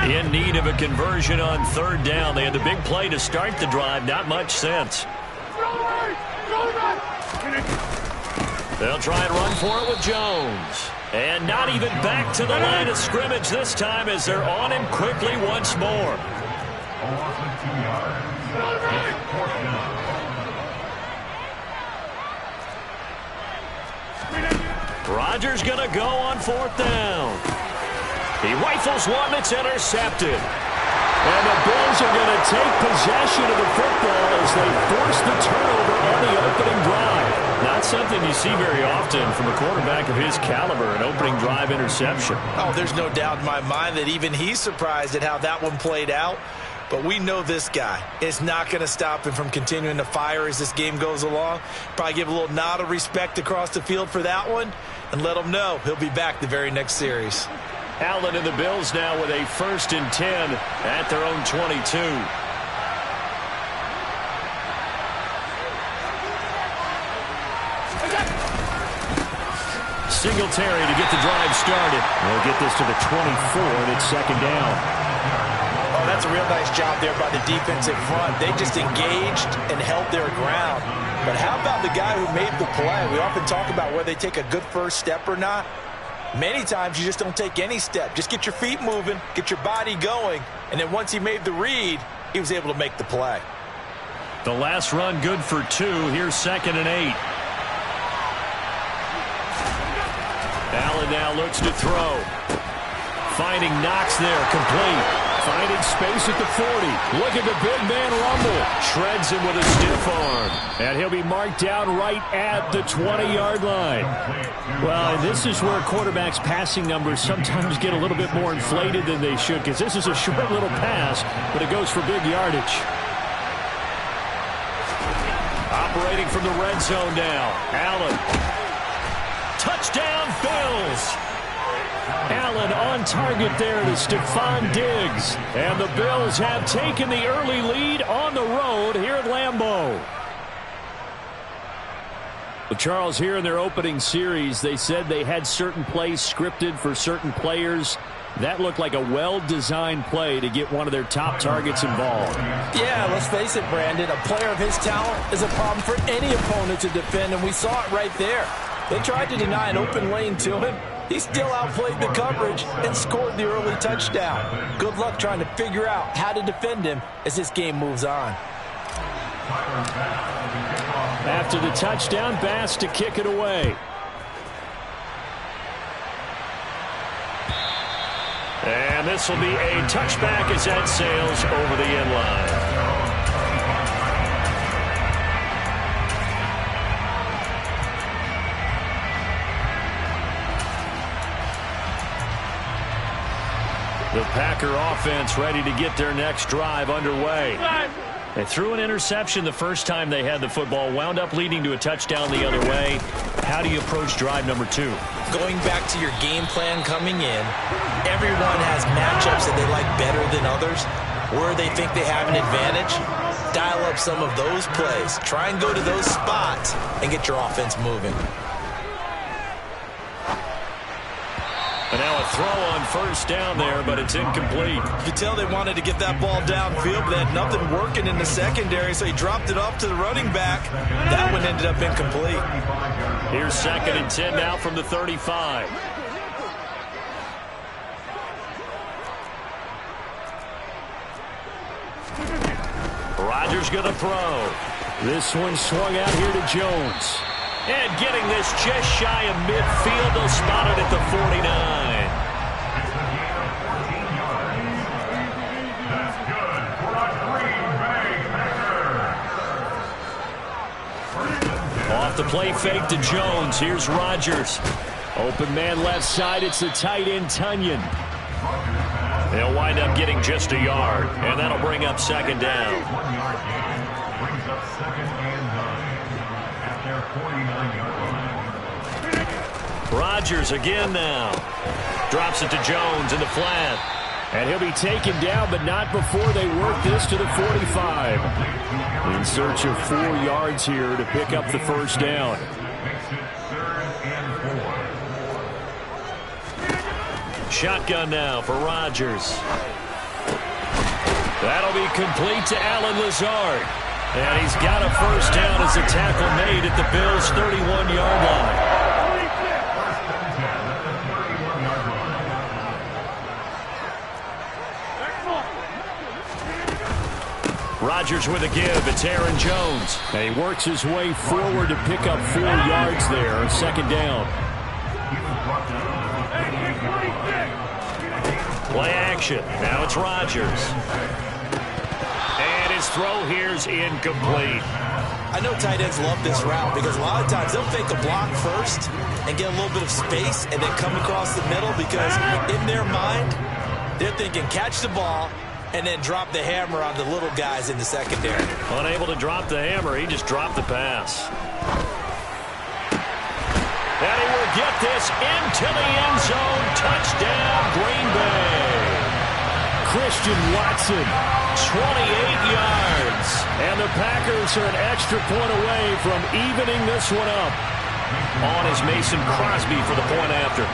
In need of a conversion on third down. They had the big play to start the drive. Not much sense. They'll try and run for it with Jones. And not even back to the line of scrimmage this time as they're on him quickly once more. Rodgers going to go on fourth down. He rifles one that's intercepted. And the Bills are going to take possession of the football as they force the turnover on the opening drive. Not something you see very often from a quarterback of his caliber, an opening drive interception. Oh, there's no doubt in my mind that even he's surprised at how that one played out. But we know this guy is not going to stop him from continuing to fire as this game goes along. Probably give a little nod of respect across the field for that one and let him know he'll be back the very next series. Allen and the Bills now with a 1st and 10 at their own 22. Singletary to get the drive started. We'll get this to the 24, and it's 2nd down. Oh, that's a real nice job there by the defensive front. They just engaged and held their ground. But how about the guy who made the play? We often talk about whether they take a good first step or not. Many times you just don't take any step. Just get your feet moving, get your body going, and then once he made the read, he was able to make the play. The last run good for 2. Here's 2nd and 8. Allen now looks to throw. Finding Knox there, complete. Finding space at the 40. Look at the big man rumble. Shreds him with a stiff arm. And he'll be marked down right at the 20-yard line. Well, and this is where quarterbacks' passing numbers sometimes get a little bit more inflated than they should, because this is a short little pass, but it goes for big yardage. Operating from the red zone now. Allen. Touchdown, Bills. Allen on target there to Stephon Diggs. And the Bills have taken the early lead on the road here at Lambeau. Well, Charles, here in their opening series, they said they had certain plays scripted for certain players. That looked like a well-designed play to get one of their top targets involved. Yeah, let's face it, Brandon. A player of his talent is a problem for any opponent to defend, and we saw it right there. They tried to deny an open lane to him. He still outplayed the coverage and scored the early touchdown. Good luck trying to figure out how to defend him as this game moves on. After the touchdown, Bass to kick it away. And this will be a touchback as that sails over the end line. The Packer offense ready to get their next drive underway. They threw an interception the first time they had the football, wound up leading to a touchdown the other way. How do you approach drive number 2? Going back to your game plan coming in, everyone has matchups that they like better than others, where they think they have an advantage. Dial up some of those plays. Try and go to those spots and get your offense moving. And now a throw on first down there, but it's incomplete. You could tell they wanted to get that ball downfield, but they had nothing working in the secondary, so he dropped it off to the running back. That one ended up incomplete. Here's 2nd and 10 now from the 35. Rodgers going to throw. This one swung out here to Jones. And getting this just shy of midfield, they'll spot it at the 49. Off the play fake to Jones. Here's Rodgers. Open man left side. It's the tight end, Tunyon. They'll wind up getting just a yard, and that'll bring up 2nd down. Rodgers again now. Drops it to Jones in the flat. And he'll be taken down, but not before they work this to the 45. In search of 4 yards here to pick up the first down. Shotgun now for Rodgers. That'll be complete to Allen Lazard. And he's got a first down as a tackle made at the Bills' 31-yard line. Rodgers with a give. It's Aaron Jones. And he works his way forward to pick up 4 yards there. Second down. Play action. Now it's Rodgers. And his throw here's incomplete. I know tight ends love this route because a lot of times they'll fake a block first and get a little bit of space and then come across the middle because in their mind, they're thinking catch the ball and then drop the hammer on the little guys in the secondary. Unable to drop the hammer, he just dropped the pass. And he will get this into the end zone. Touchdown, Green Bay. Christian Watson, 28 yards. And the Packers are an extra point away from evening this one up. On is Mason Crosby for the point after.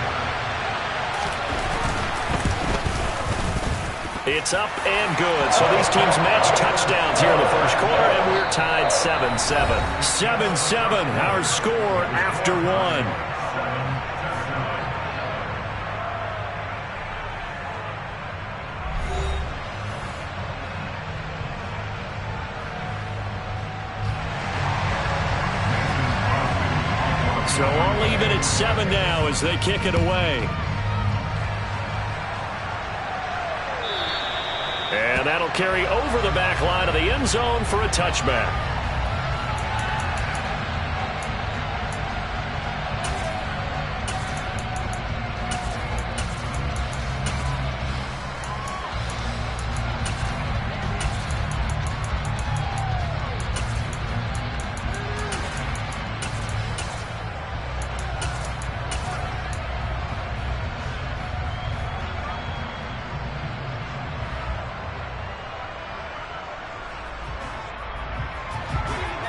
It's up and good. So these teams match touchdowns here in the first quarter, and we're tied 7-7. 7-7, our score after one. So all even at 7 now as they kick it away. And that'll carry over the back line of the end zone for a touchback.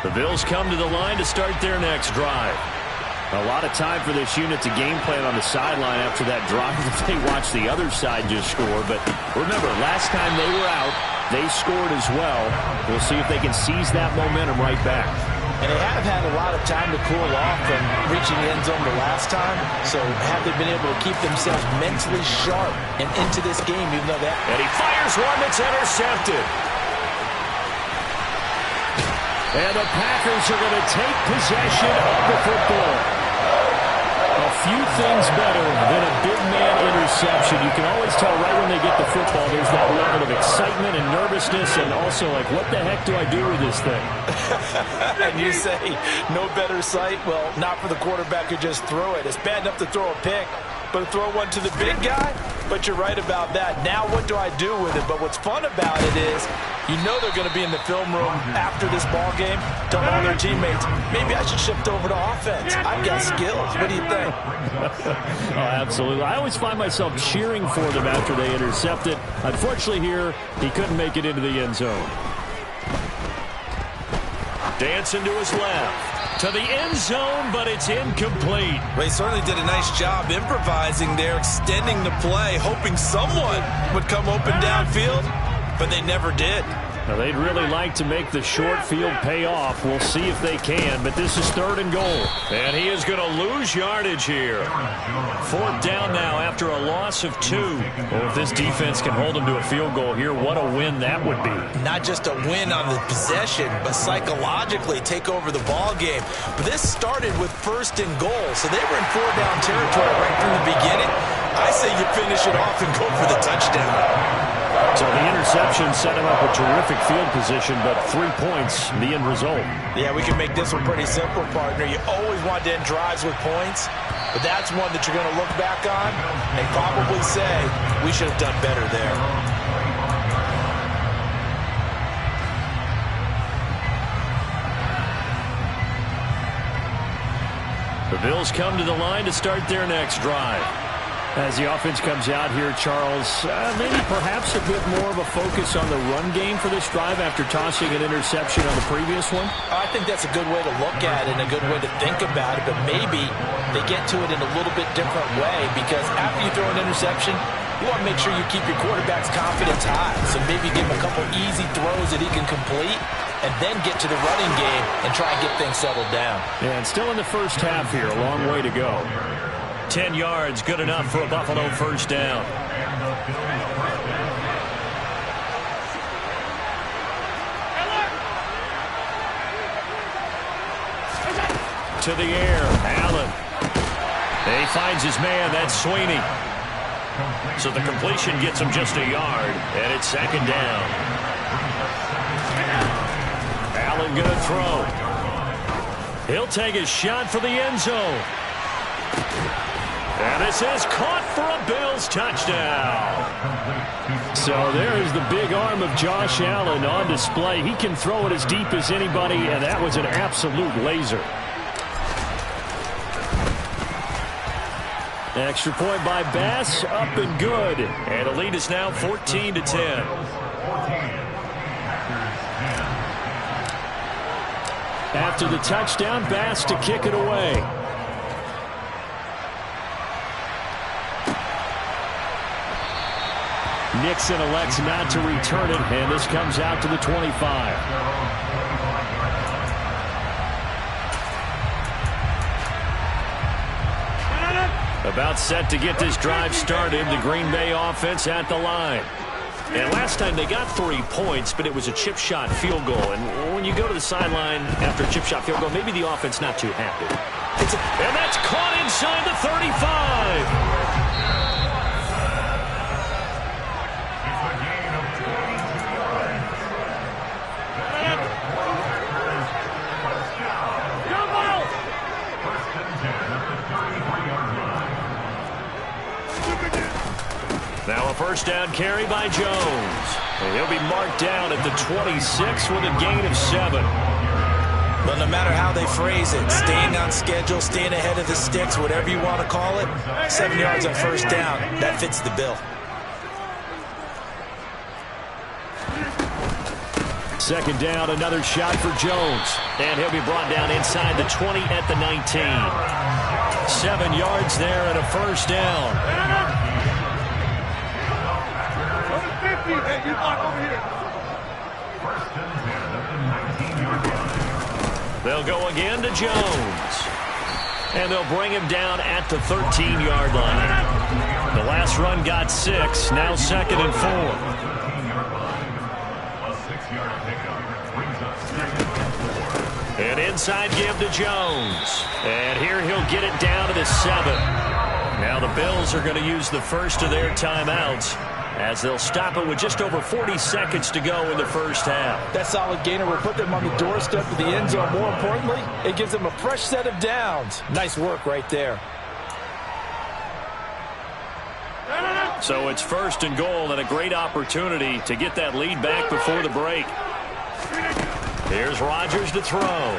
The Bills come to the line to start their next drive. A lot of time for this unit to game plan on the sideline after that drive that they watched the other side just score. But remember, last time they were out, they scored as well. We'll see if they can seize that momentum right back. And they have had a lot of time to cool off from reaching the end zone the last time. So have they been able to keep themselves mentally sharp and into this game, even though that... And he fires one that's intercepted. And the Packers are going to take possession of the football. A few things better than a big man interception. You can always tell right when they get the football, there's that level of excitement and nervousness and also like, what the heck do I do with this thing? And you say, no better sight? Well, not for the quarterback who just threw it. It's bad enough to throw a pick, but to throw one to the big guy? But you're right about that. Now what do I do with it? But what's fun about it is you know they're going to be in the film room after this ball game telling all their teammates, maybe I should shift over to offense. I've got skills. What do you think? Oh, absolutely. I always find myself cheering for them after they intercept it. Unfortunately here, he couldn't make it into the end zone. Dancing to his left. To the end zone, but it's incomplete. Well, he certainly did a nice job improvising there, extending the play, hoping someone would come open downfield, but they never did. Now, they'd really like to make the short field pay off. We'll see if they can, but this is 3rd and goal. And he is going to lose yardage here. 4th down now after a loss of 2. Well, if this defense can hold them to a field goal here, what a win that would be. Not just a win on the possession, but psychologically take over the ball game. But this started with 1st and goal, so they were in 4-down territory right from the beginning. I say you finish it off and go for the touchdown. So the interception set him up a terrific field position, but 3 points, the end result. Yeah, we can make this one pretty simple, partner. You always want to end drives with points, but that's one that you're going to look back on and probably say, we should have done better there. The Bills come to the line to start their next drive. As the offense comes out here, Charles, maybe perhaps a bit more of a focus on the run game for this drive after tossing an interception on the previous one? I think that's a good way to look at it and a good way to think about it, but maybe they get to it in a little bit different way because after you throw an interception, You want to make sure you keep your quarterback's confidence high. So maybe give him a couple easy throws that he can complete, and then get to the running game and try and get things settled down. Yeah, and still in the first half here, a long way to go. 10 yards, good enough for a Buffalo first down. To the air, Allen. He finds his man, that's Sweeney. So the completion gets him just a yard, and it's second down. Allen going to throw. He'll take a shot for the end zone. And this is caught for a Bills touchdown. So there's the big arm of Josh Allen on display. He can throw it as deep as anybody, and that was an absolute laser. Extra point by Bass, up and good. And the lead is now 14-10. After the touchdown, Bass to kick it away. Nixon elects not to return it, and this comes out to the 25. About set to get this drive started, the Green Bay offense at the line. And last time they got 3 points, but it was a chip shot field goal. And when you go to the sideline after a chip shot field goal, maybe the offense not too happy. And that's caught inside the 35. Now a first down carry by Jones. And he'll be marked down at the 26 with a gain of 7. Well, no matter how they phrase it, staying on schedule, staying ahead of the sticks, whatever you want to call it, 7 yards on first down, that fits the bill. Second down, another shot for Jones. And he'll be brought down inside the 20 at the 19. 7 yards there and a first down. They'll go again to Jones. And they'll bring him down at the 13-yard line. The last run got 6, now second and 4. And inside give to Jones. And here he'll get it down to the 7. Now the Bills are going to use the first of their timeouts, as they'll stop it with just over 40 seconds to go in the first half. That solid gainer will put them on the doorstep of the end zone. More importantly, it gives them a fresh set of downs. Nice work right there. So it's first and goal, and a great opportunity to get that lead back before the break. Here's Rodgers to throw.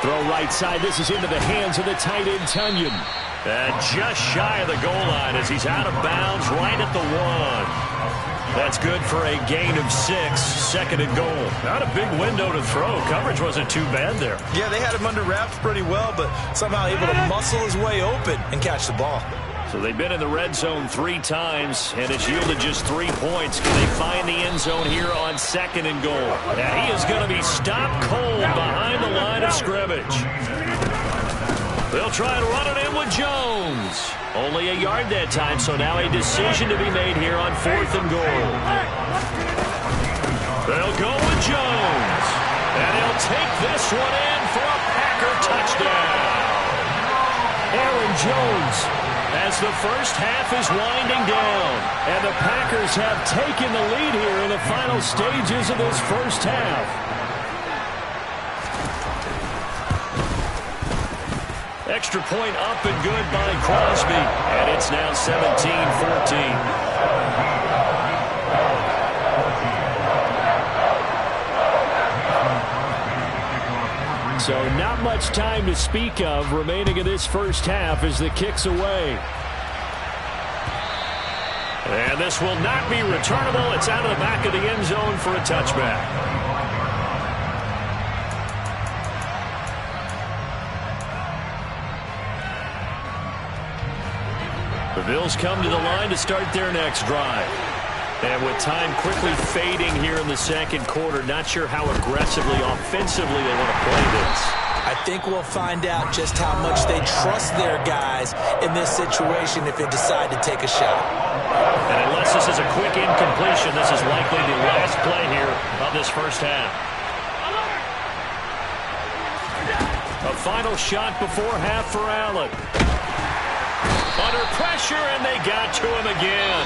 Throw right side. This is into the hands of the tight end, Tunyon. And just shy of the goal line as he's out of bounds right at the 1. That's good for a gain of 6, second and goal. Not a big window to throw. Coverage wasn't too bad there. Yeah, they had him under wraps pretty well, but somehow able to muscle his way open and catch the ball. So they've been in the red zone 3 times, and it's yielded just 3 points. Can they find the end zone here on second and goal? Now he is going to be stopped cold behind the line of scrimmage. They'll try and run it in with Jones. Only a yard that time, so now a decision to be made here on 4th and goal. They'll go with Jones. And he'll take this one in for a Packer touchdown. Aaron Jones, as the first half is winding down. And the Packers have taken the lead here in the final stages of this first half. Extra point up and good by Crosby. And it's now 17-14. So not much time to speak of remaining in this first half as the kick's away. And this will not be returnable. It's out of the back of the end zone for a touchback. The Bills come to the line to start their next drive. And with time quickly fading here in the second quarter, not sure how aggressively, offensively they want to play this. I think we'll find out just how much they trust their guys in this situation if they decide to take a shot. And unless this is a quick incompletion, this is likely the last play here of this first half. A final shot before half for Allen. Under pressure, and they got to him again.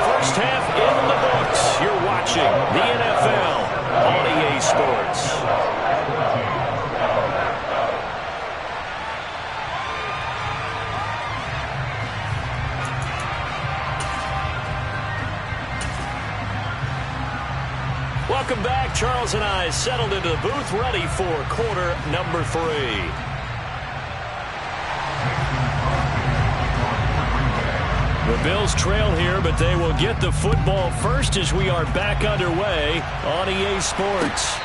First half in the books. You're watching the NFL on EA Sports. Welcome back. Charles and I settled into the booth, ready for quarter number 3. The Bills trail here, but they will get the football first as we are back underway on EA Sports.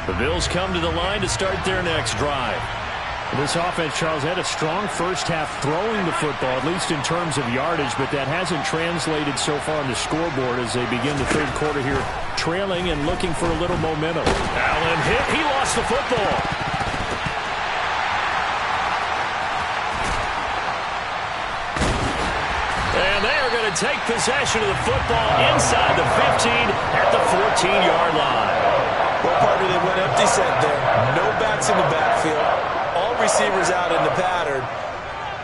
The Bills come to the line to start their next drive. This offense, Charles, had a strong first half throwing the football, at least in terms of yardage, but that hasn't translated so far on the scoreboard as they begin the third quarter here, trailing and looking for a little momentum. Allen hit. He lost the football. And they are going to take possession of the football inside the 15 at the 14-yard line. Well, partner, they went empty set there. No backs in the backfield. All receivers out in the pattern.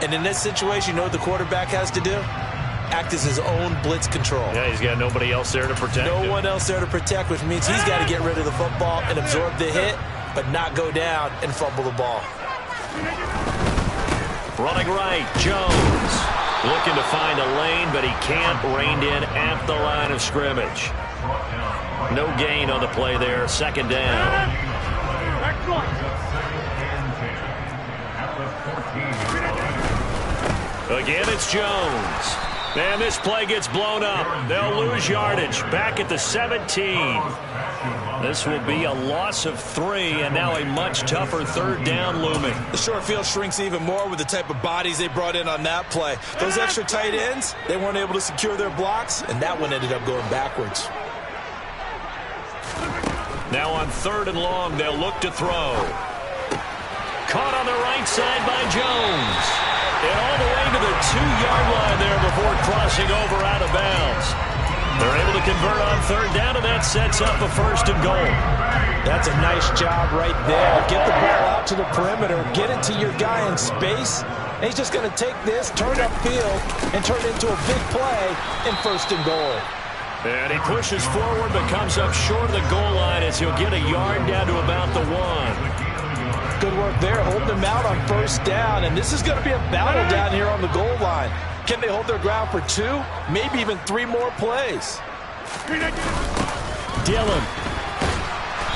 And in this situation, you know what the quarterback has to do? Act as his own blitz control. Yeah, he's got nobody else there to protect him. No one else there to protect, which means he's got to get rid of the football and absorb the hit, but not go down and fumble the ball. Running right, Jones. Looking to find a lane, but he can't. Reined in at the line of scrimmage. No gain on the play there. Second down. Again, it's Jones. And this play gets blown up. They'll lose yardage. Back at the 17. This will be a loss of 3, and now a much tougher third down looming. The short field shrinks even more with the type of bodies they brought in on that play. Those extra tight ends, they weren't able to secure their blocks, and that one ended up going backwards. Now on 3rd and long, they'll look to throw. Caught on the right side by Jones. And all the way to the 2-yard line there before crossing over out of bounds. They're able to convert on 3rd down, and that sets up a 1st and goal. That's a nice job right there. Get the ball out to the perimeter. Get it to your guy in space. And he's just going to take this, turn upfield, and turn it into a big play in 1st and goal. And he pushes forward but comes up short of the goal line as he'll get a yard down to about the 1. Good work there, holding them out on 1st down, and this is going to be a battle down here on the goal line. Can they hold their ground for 2, maybe even 3 more plays? Dillon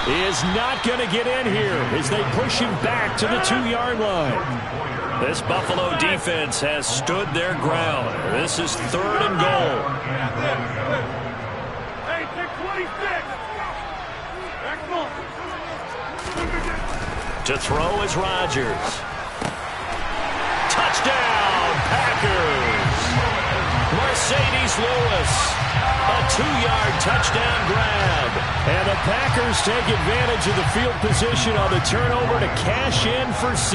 is not going to get in here as they push him back to the 2-yard line. This Buffalo defense has stood their ground. This is 3rd and goal. To throw is Rodgers. Touchdown, Packers. Mercedes Lewis. A 2-yard touchdown grab. And the Packers take advantage of the field position on the turnover to cash in for 6.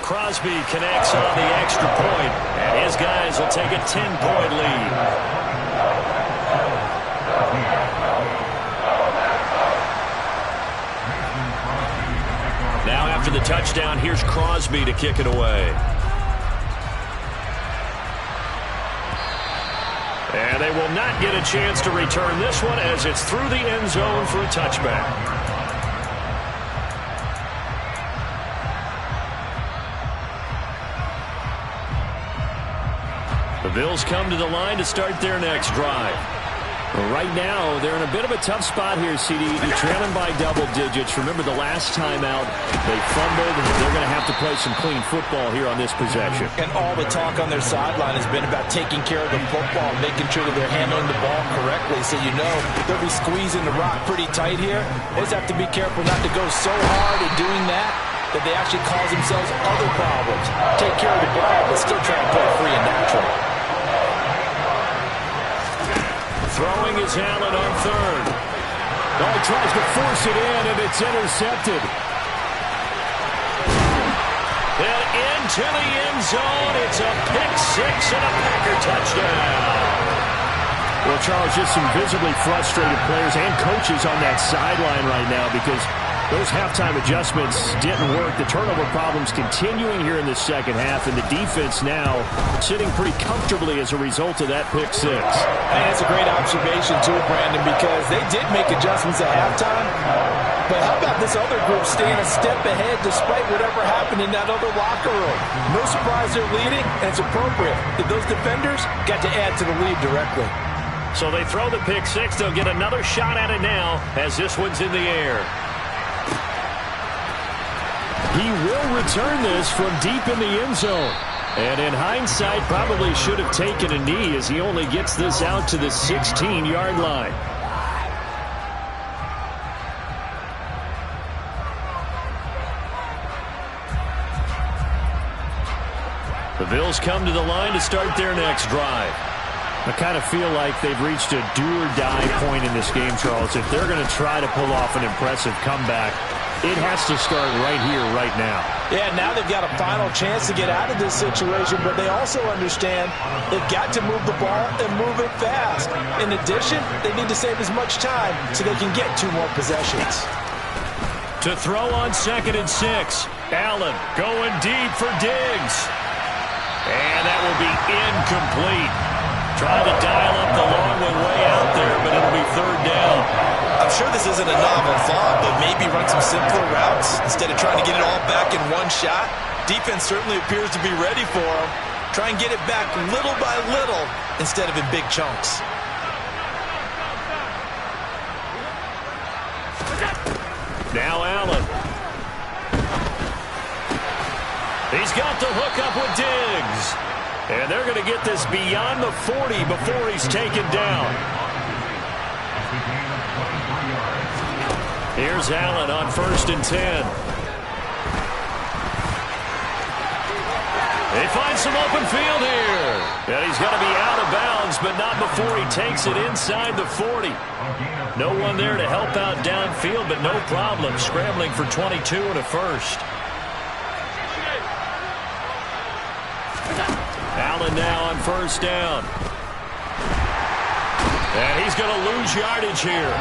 Crosby connects on the extra point, and his guys will take a 10-point lead. Now after the touchdown, here's Crosby to kick it away. And they will not get a chance to return this one as it's through the end zone for a touchback. The Bills come to the line to start their next drive. Well, right now, they're in a bit of a tough spot here, CD. You're trailing by double digits. Remember the last time out, they fumbled. They're going to have to play some clean football here on this possession. And all the talk on their sideline has been about taking care of the football, making sure that they're handling the ball correctly. So you know they'll be squeezing the rock pretty tight here. They just have to be careful not to go so hard at doing that they actually cause themselves other problems. Take care of the ball, but still try to play free and natural. Throwing is Allen on third. Oh, he tries to force it in, and it's intercepted. And into the end zone. It's a pick six and a Packer touchdown. Well, Charles, just some visibly frustrated players and coaches on that sideline right now because those halftime adjustments didn't work. The turnover problems continuing here in the second half, and the defense now sitting pretty comfortably as a result of that pick six. And that's a great observation, too, Brandon, because they did make adjustments at halftime. But how about this other group staying a step ahead despite whatever happened in that other locker room? No surprise they're leading, and it's appropriate. Those defenders got to add to the lead directly. So they throw the pick six. They'll get another shot at it now as this one's in the air. He will return this from deep in the end zone. And in hindsight, probably should have taken a knee as he only gets this out to the 16-yard line. The Bills come to the line to start their next drive. I kind of feel like they've reached a do-or-die point in this game, Charles. If they're going to try to pull off an impressive comeback, it has to start right here, right now. Yeah, now they've got a final chance to get out of this situation, but they also understand they've got to move the ball and move it fast. In addition, they need to save as much time so they can get 2 more possessions. To throw on 2nd and 6, Allen going deep for Diggs. And that will be incomplete. Trying to dial up the long one way out there, but it'll be 3rd down. I'm sure this isn't a novel thought, but maybe run some simpler routes instead of trying to get it all back in one shot. Defense certainly appears to be ready for him. Try and get it back little by little instead of in big chunks. Now Allen. He's got the hook up with Diggs. And they're going to get this beyond the 40 before he's taken down. Here's Allen on 1st and 10. They find some open field here. And he's going to be out of bounds, but not before he takes it inside the 40. No one there to help out downfield, but no problem. Scrambling for 22 and a first. Allen now on 1st down. And he's going to lose yardage here.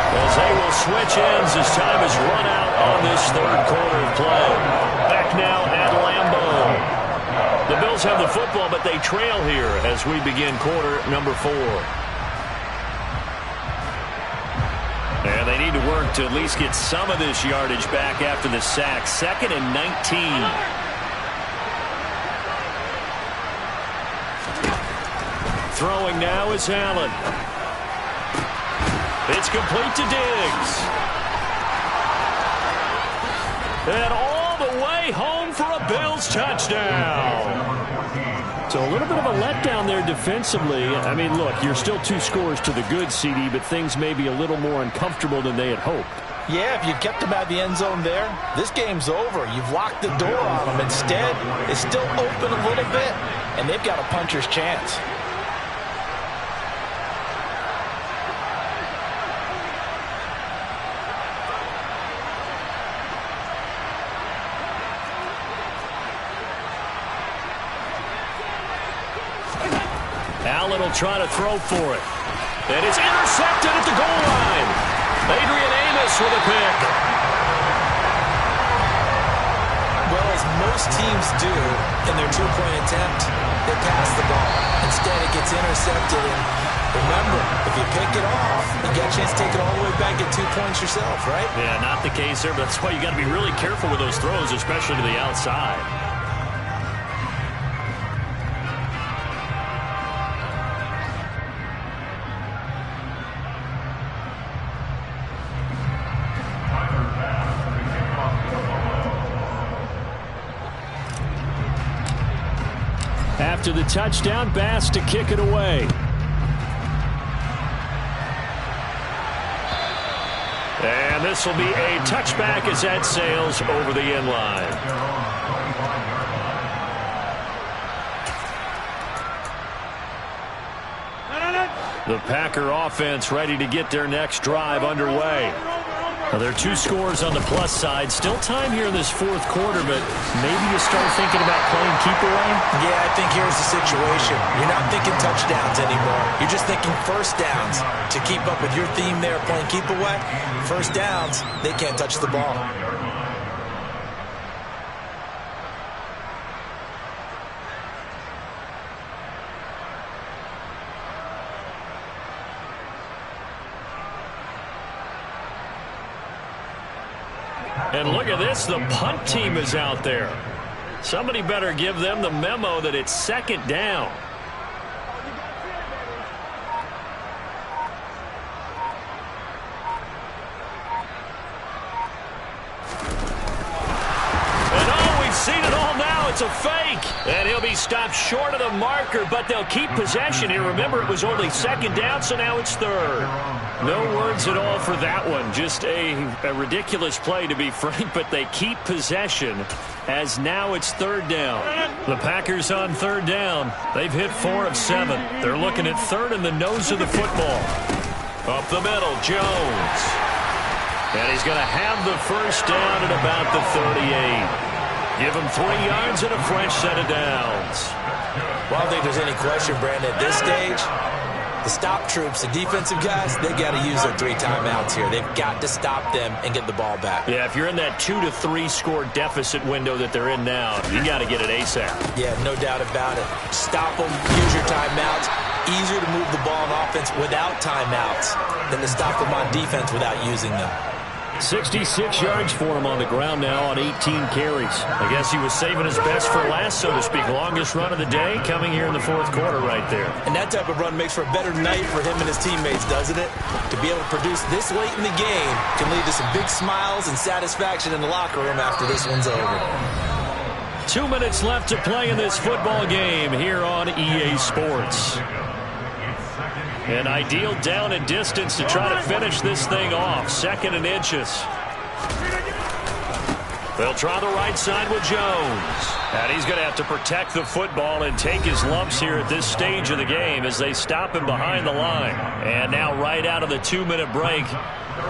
As they will switch ends as time is run out on this 3rd quarter of play. Back now at Lambeau. The Bills have the football, but they trail here as we begin quarter number 4. And they need to work to at least get some of this yardage back after the sack. 2nd and 19. Throwing now is Allen. It's complete to Diggs. And all the way home for a Bills touchdown. So a little bit of a letdown there defensively. I mean, look, you're still 2 scores to the good, CD, but things may be a little more uncomfortable than they had hoped. Yeah, if you kept them out of the end zone there, this game's over. You've locked the door on them. Instead, it's still open a little bit, and they've got a puncher's chance. Allen will try to throw for it. And it's intercepted at the goal line. Adrian Amos with a pick. Well, as most teams do in their 2-point attempt, they pass the ball. Instead, it gets intercepted. And remember, if you pick it off, you got a chance to take it all the way back at 2 points yourself, right? Yeah, not the case there, but that's why you got to be really careful with those throws, especially to the outside. After the touchdown, Bass to kick it away. And this will be a touchback as that sails over the end line. The Packer offense ready to get their next drive underway. Now, there are 2 scores on the plus side. Still time here in this fourth quarter, but maybe you start thinking about playing keep away? Yeah, I think here's the situation. You're not thinking touchdowns anymore. You're just thinking first downs. To keep up with your theme there, playing keep away, first downs, they can't touch the ball. And look at this, the punt team is out there. Somebody better give them the memo that it's second down. And oh, we've seen it all now. It's a fake. And he'll be stopped short of the marker, but they'll keep possession here. Remember, it was only second down, so now it's third. No words at all for that one. Just a ridiculous play, to be frank, but they keep possession as now it's third down. The Packers on third down. They've hit 4 of 7. They're looking at third in the nose of the football. Up the middle, Jones. And he's going to have the first down at about the 38. Give him 3 yards and a fresh set of downs. Well, I don't think there's any question, Brandon, at this stage. The stop troops, the defensive guys, they got to use their 3 timeouts here. They've got to stop them and get the ball back. Yeah, if you're in that 2 to 3 score deficit window that they're in now, you got to get it ASAP. Yeah, no doubt about it. Stop them, use your timeouts. Easier to move the ball on offense without timeouts than to stop them on defense without using them. 66 yards for him on the ground now on 18 carries. I guess he was saving his best for last, so to speak. Longest run of the day coming here in the fourth quarter right there. And that type of run makes for a better night for him and his teammates, doesn't it? To be able to produce this late in the game can lead to some big smiles and satisfaction in the locker room after this one's over. 2 minutes left to play in this football game here on EA Sports. An ideal down and distance to try to finish this thing off. 2nd and inches. They'll try the right side with Jones. And he's going to have to protect the football and take his lumps here at this stage of the game as they stop him behind the line. And now right out of the 2-minute break,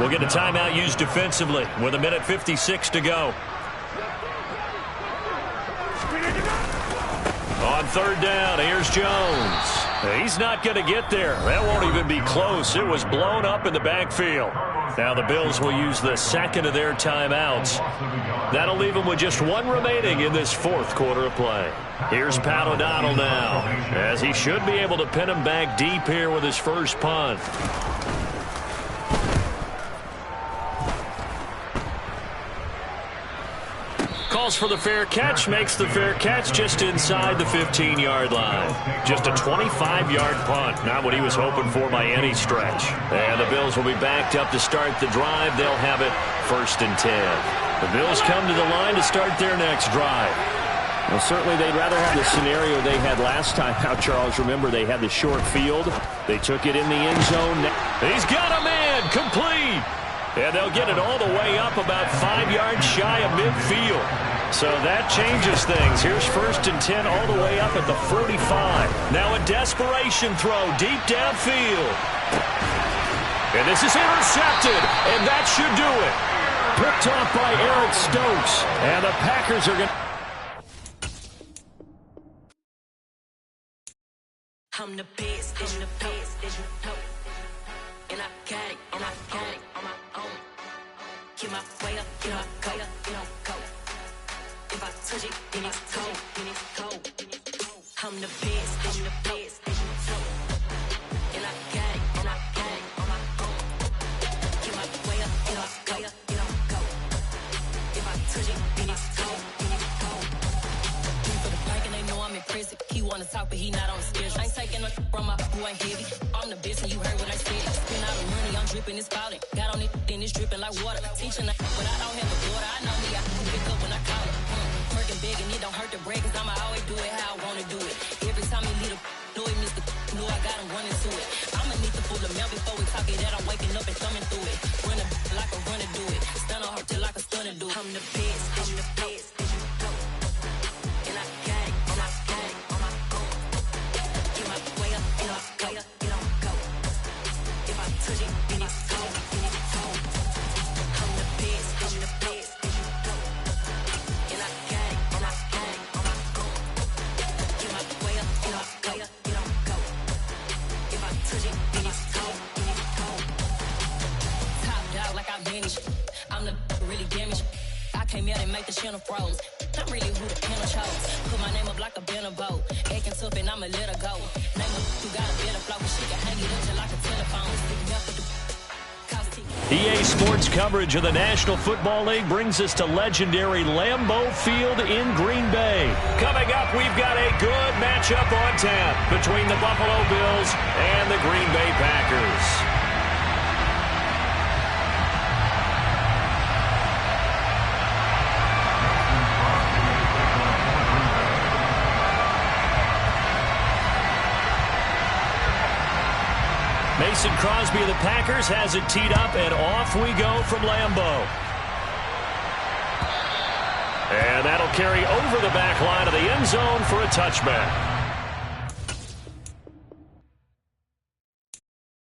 we'll get a timeout used defensively with 1:56 to go. On third down, here's Jones. He's not going to get there. That won't even be close. It was blown up in the backfield. Now the Bills will use the 2nd of their timeouts. That'll leave them with just 1 remaining in this fourth quarter of play. Here's Pat O'Donnell now, as he should be able to pin him back deep here with his first punt. Calls for the fair catch, makes the fair catch just inside the 15-yard line. Just a 25-yard punt, not what he was hoping for by any stretch. And the Bills will be backed up to start the drive. They'll have it 1st and 10. The Bills come to the line to start their next drive. Well, certainly they'd rather have the scenario they had last time out, Charles. Remember, they had the short field. They took it in the end zone. He's got a man, complete. And they'll get it all the way up about 5 yards shy of midfield. So that changes things. Here's 1st and 10 all the way up at the 45. Now a desperation throw deep downfield. And this is intercepted, and that should do it. Picked off by Eric Stokes. And the Packers are going to... I'm the best, and the best, and I got it, and I got it on my own. Get my way up, get my go, go. If I touch it, then it's cold, I'm the best, and the best, and I got it, and I got it on my own. Get my way up, get my go. If I touch it, then it's cold, For the bike and they know I'm impressive. He wanna talk, but he not on the schedule. I ain't taking a from my boy ain't heavy. I'm the best, and you heard what I said. Spend all the money, I'm dripping, it's spouting. Got on it, then it's dripping like water. Teaching, but I don't have a daughter. I know me, I can pick up when I call it. Working big, and it don't hurt to break, cause I'ma always do it how I wanna do it. talk it that I'm waking up and thumbing through it. Run a like a runner do it. Stun on her till like a stunner do it. I'm the best, I'm the best. And I got it, and I got it on my own. Get my way up, and I go, it don't go. If I touch it, then it's cold, then it's cold. I'm the best, I'm the best. And I got it, and I got it on my own. Get my way up, and I go, it don't go. If I touch it, then it's cold, then it's cold. Top dog like I vanished. I'm the really damaged. I came out and make the channel froze. I'm really who the panel chose. Put my name up like a banner boat. Acting tough and I'ma let her go. Name her who got a better flow. She can hang it up till like a telephone. EA Sports coverage of the National Football League brings us to legendary Lambeau Field in Green Bay. Coming up, we've got a good matchup on tap between the Buffalo Bills and the Green Bay Packers. Mason Crosby of the Packers has it teed up, and off we go from Lambeau. And that'll carry over the back line of the end zone for a touchback.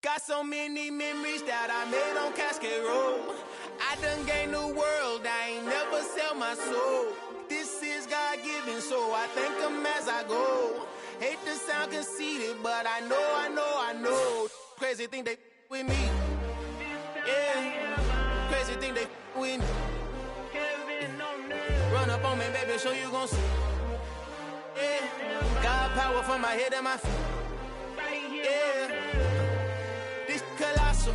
Got so many memories that I made on Cascade Road. I done gained the world, I ain't never sell my soul. This is God-given, so I thank him as I go. Hate to sound conceited, but I know. Crazy thing they with me. Yeah. Crazy thing they with me. Run up on me, baby, show you gon' see. Yeah. God power from my head and my feet. Yeah. This colossal.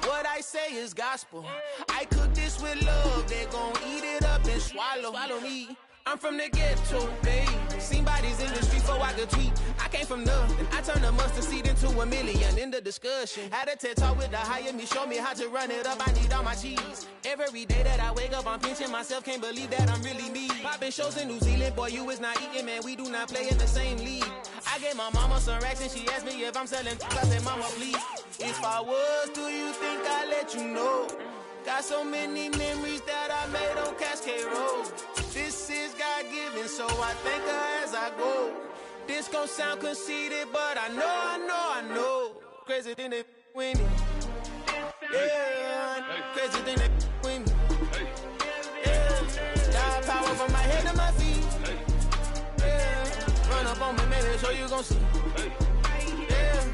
What I say is gospel. I cook this with love. They gon' eat it up and swallow me. I'm from the ghetto, baby. Seen bodies in the street before I could tweet. I came from nothing. I turned a mustard seed into a million. In the discussion, had a TED talk with the higher me. Show me how to run it up. I need all my cheese. Every day that I wake up, I'm pinching myself. Can't believe that I'm really me. Popping shows in New Zealand. Boy, you is not eating, man. We do not play in the same league. I gave my mama some racks and she asked me if I'm selling. I said, mama, please. If I was, do you think I'd let you know? Got so many memories that I made on Cascade Road. This is God-given, so I thank her as I go. This gon' sound conceited, but I know. Crazy thing they with me. Yeah, crazy thing they with me. Yeah, God power from my head to my feet. Yeah, run up on me, maybe show you gon' see. Yeah.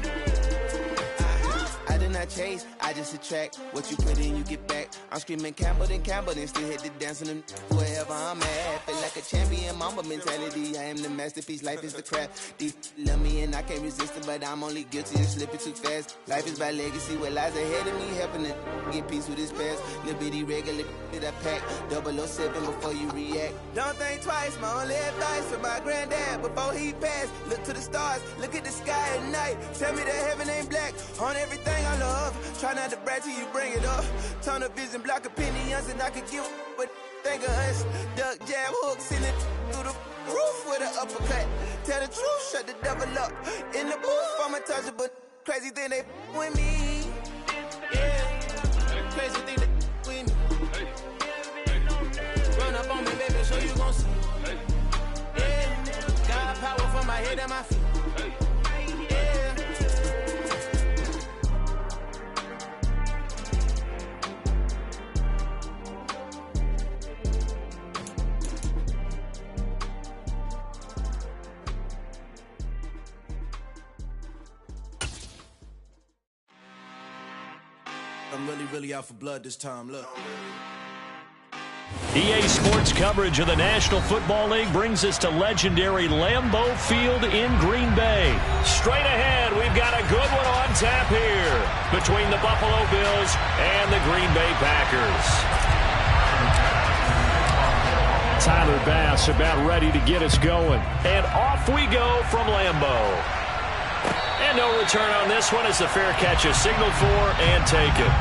I did not chase, I just attract. What you put in, you get back. I'm screaming Campbell, then still hit the dance and wherever I'm at. Feel like a champion, mama mentality. I am the masterpiece, life is the crap. These love me and I can't resist it, but I'm only guilty of slipping too fast. Life is by legacy, what lies ahead of me, helping to get peace with his past. Little bitty regular that I pack, 007 before you react. Don't think twice, my only advice for my granddad before he passed. Look to the stars, look at the sky at night. Tell me that heaven ain't black on everything I love. Try not to brag till you bring it up. Tunnel vision, block opinions, and I could give but think of us. Duck jab hooks in it through the roof with an uppercut. Tell the truth, shut the devil up. In the booth, I'm untouchable. Crazy thing they with me. Yeah, crazy thing they with me. Run up on me, baby, so you gon' see. Yeah, God power from my head and my feet. I'm really out for blood this time, look. EA Sports coverage of the National Football League brings us to legendary Lambeau Field in Green Bay. Straight ahead, we've got a good one on tap here between the Buffalo Bills and the Green Bay Packers. Tyler Bass about ready to get us going. And off we go from Lambeau. And no return on this one as the fair catch is signaled for and taken.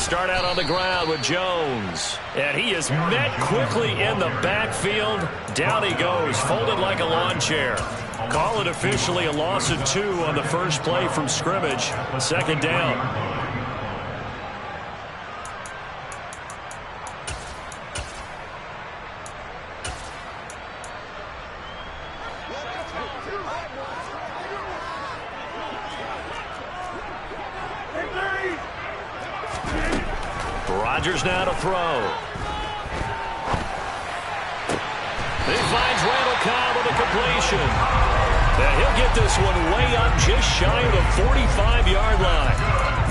start out on the ground with Jones. And he is met quickly in the backfield. Down he goes, folded like a lawn chair. Call it officially a loss of 2 on the first play from scrimmage. Second down. Rodgers now to throw. He finds Randall Cobb with a completion. And he'll get this one way up just shy of the 45-yard line.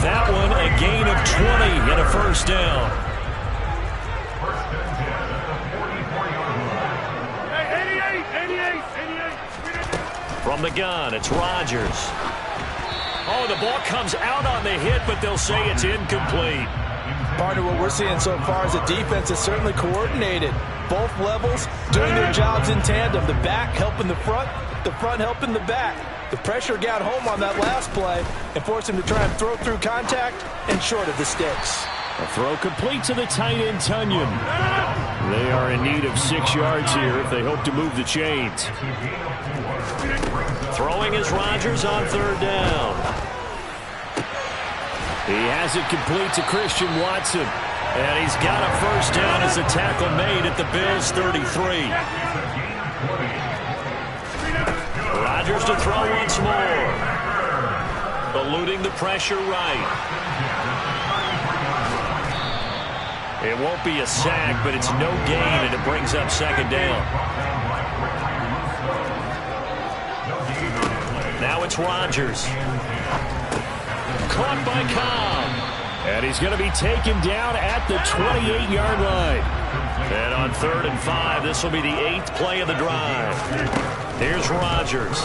That one a gain of 20 and a first down. From the gun, it's Rodgers. Oh, the ball comes out on the hit, but they'll say it's incomplete. Partner, what we're seeing so far is a defense is certainly coordinated. Both levels doing their jobs in tandem. The back helping the front helping the back. The pressure got home on that last play and forced him to try and throw through contact and short of the sticks. A throw complete to the tight end, Tunyon. They are in need of 6 yards here if they hope to move the chains. Throwing is Rodgers on third down. He has it complete to Christian Watson. And he's got a first down as a tackle made at the Bills' 33. Rodgers to throw once more. Eluding the pressure right. It won't be a sack, but it's no gain, and it brings up second down. Now it's Rodgers. Caught by Cobb. And he's going to be taken down at the 28-yard line. And on 3rd and 5, this will be the 8th play of the drive. Here's Rodgers.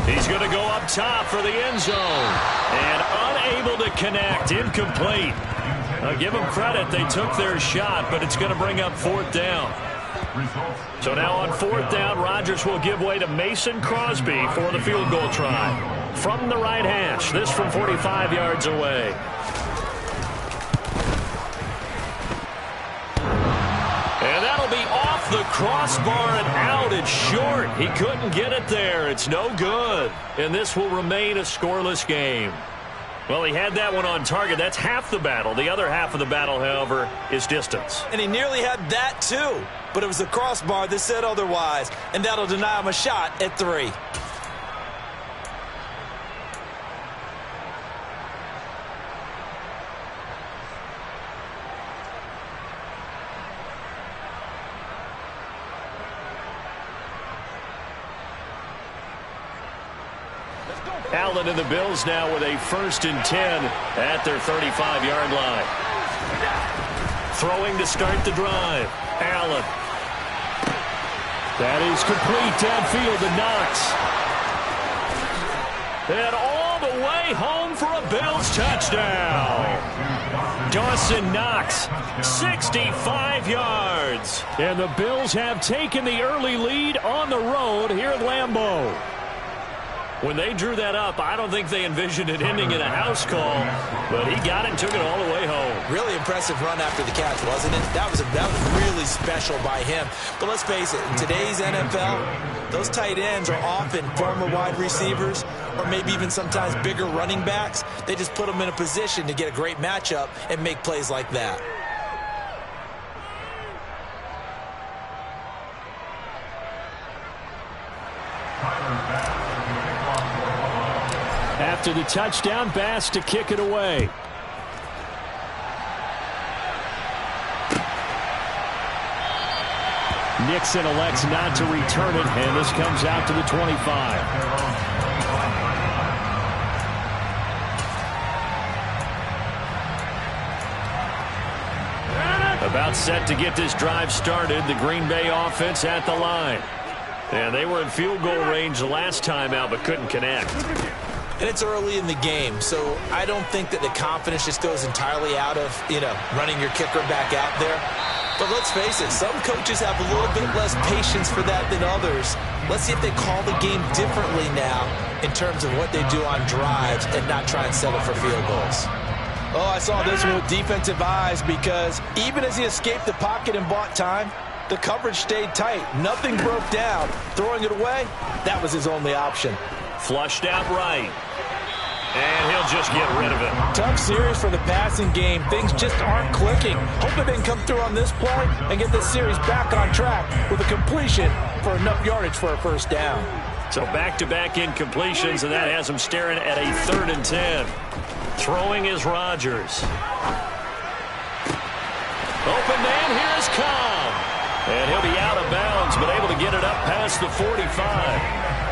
He's going to go up top for the end zone. And unable to connect. Incomplete. Give them credit. They took their shot, but it's going to bring up 4th down. So now on 4th down, Rodgers will give way to Mason Crosby for the field goal try. From the right hash, this from 45 yards away. And that'll be off the crossbar and out. It's short. He couldn't get it there. It's no good. And this will remain a scoreless game. Well, he had that one on target. That's half the battle. The other half of the battle, however, is distance. And he nearly had that, too. But it was the crossbar that said otherwise. And that'll deny him a shot at 3. Allen and the Bills now with a 1st and 10 at their 35-yard line. Throwing to start the drive. Allen. That is complete downfield to Knox. And all the way home for a Bills touchdown. Dawson Knox, 65 yards. And the Bills have taken the early lead on the road here at Lambeau. When they drew that up, I don't think they envisioned it ending in a house call, but he got it and took it all the way home. Really impressive run after the catch, wasn't it? That was really special by him. But let's face it, in today's NFL, those tight ends are often former wide receivers or maybe even sometimes bigger running backs. They just put them in a position to get a great matchup and make plays like that. After the touchdown, Bass to kick it away. Nixon elects not to return it, and this comes out to the 25. About set to get this drive started, the Green Bay offense at the line. And they were in field goal range the last time out, but couldn't connect. And it's early in the game, so I don't think that the confidence just goes entirely out of, running your kicker back out there. But let's face it, some coaches have a little bit less patience for that than others. Let's see if they call the game differently now in terms of what they do on drives and not try and settle for field goals. Oh, I saw this one with defensive eyes because even as he escaped the pocket and bought time, the coverage stayed tight. Nothing broke down. Throwing it away, that was his only option. Flushed out right. And he'll just get rid of it. Tough series for the passing game. Things just aren't clicking. Hoping they can come through on this play and get this series back on track with a completion for enough yardage for a first down. So back-to-back incompletions, and that has him staring at a 3rd and 10. Throwing is Rodgers. Open man, here is Cobb. And he'll be out of bounds, but able to get it up past the 45.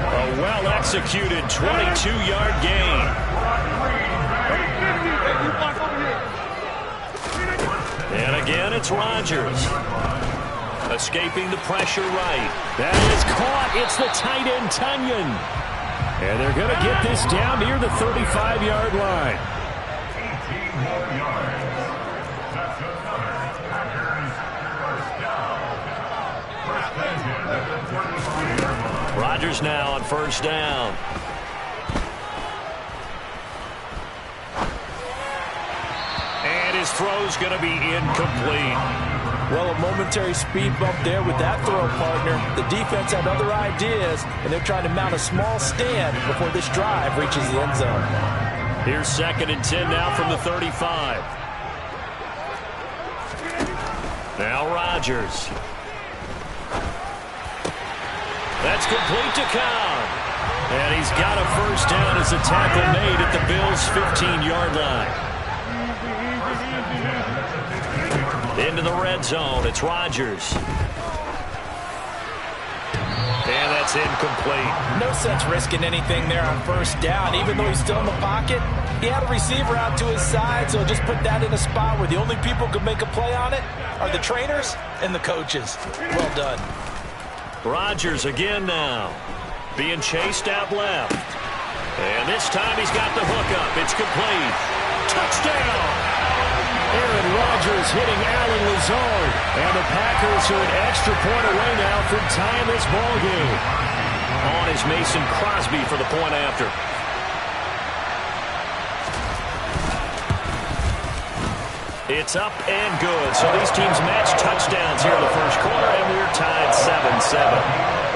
A well-executed 22-yard gain. And again, it's Rodgers. Escaping the pressure right. That is caught. It's the tight end, Tunyon. And they're going to get this down near the 35-yard line. Rodgers now on first down. And his throw's going to be incomplete. Well, a momentary speed bump there with that throw, partner. The defense had other ideas, and they're trying to mount a small stand before this drive reaches the end zone. Here's 2nd and 10 now from the 35. Now Rodgers. That's complete to Cobb. And he's got a first down as a tackle made at the Bills' 15-yard line. Into the red zone. It's Rodgers. And that's incomplete. No sense risking anything there on first down. Even though he's still in the pocket, he had a receiver out to his side, so just put that in a spot where the only people who can make a play on it are the trainers and the coaches. Well done. Rodgers again now. Being chased out left. And this time he's got the hook up. It's complete. Touchdown! Aaron Rodgers hitting Allen Lazard. And the Packers are an extra point away now from tying this ball game. On is Mason Crosby for the point after. It's up and good. So these teams match touchdowns here in the first quarter, and we're tied 7-7.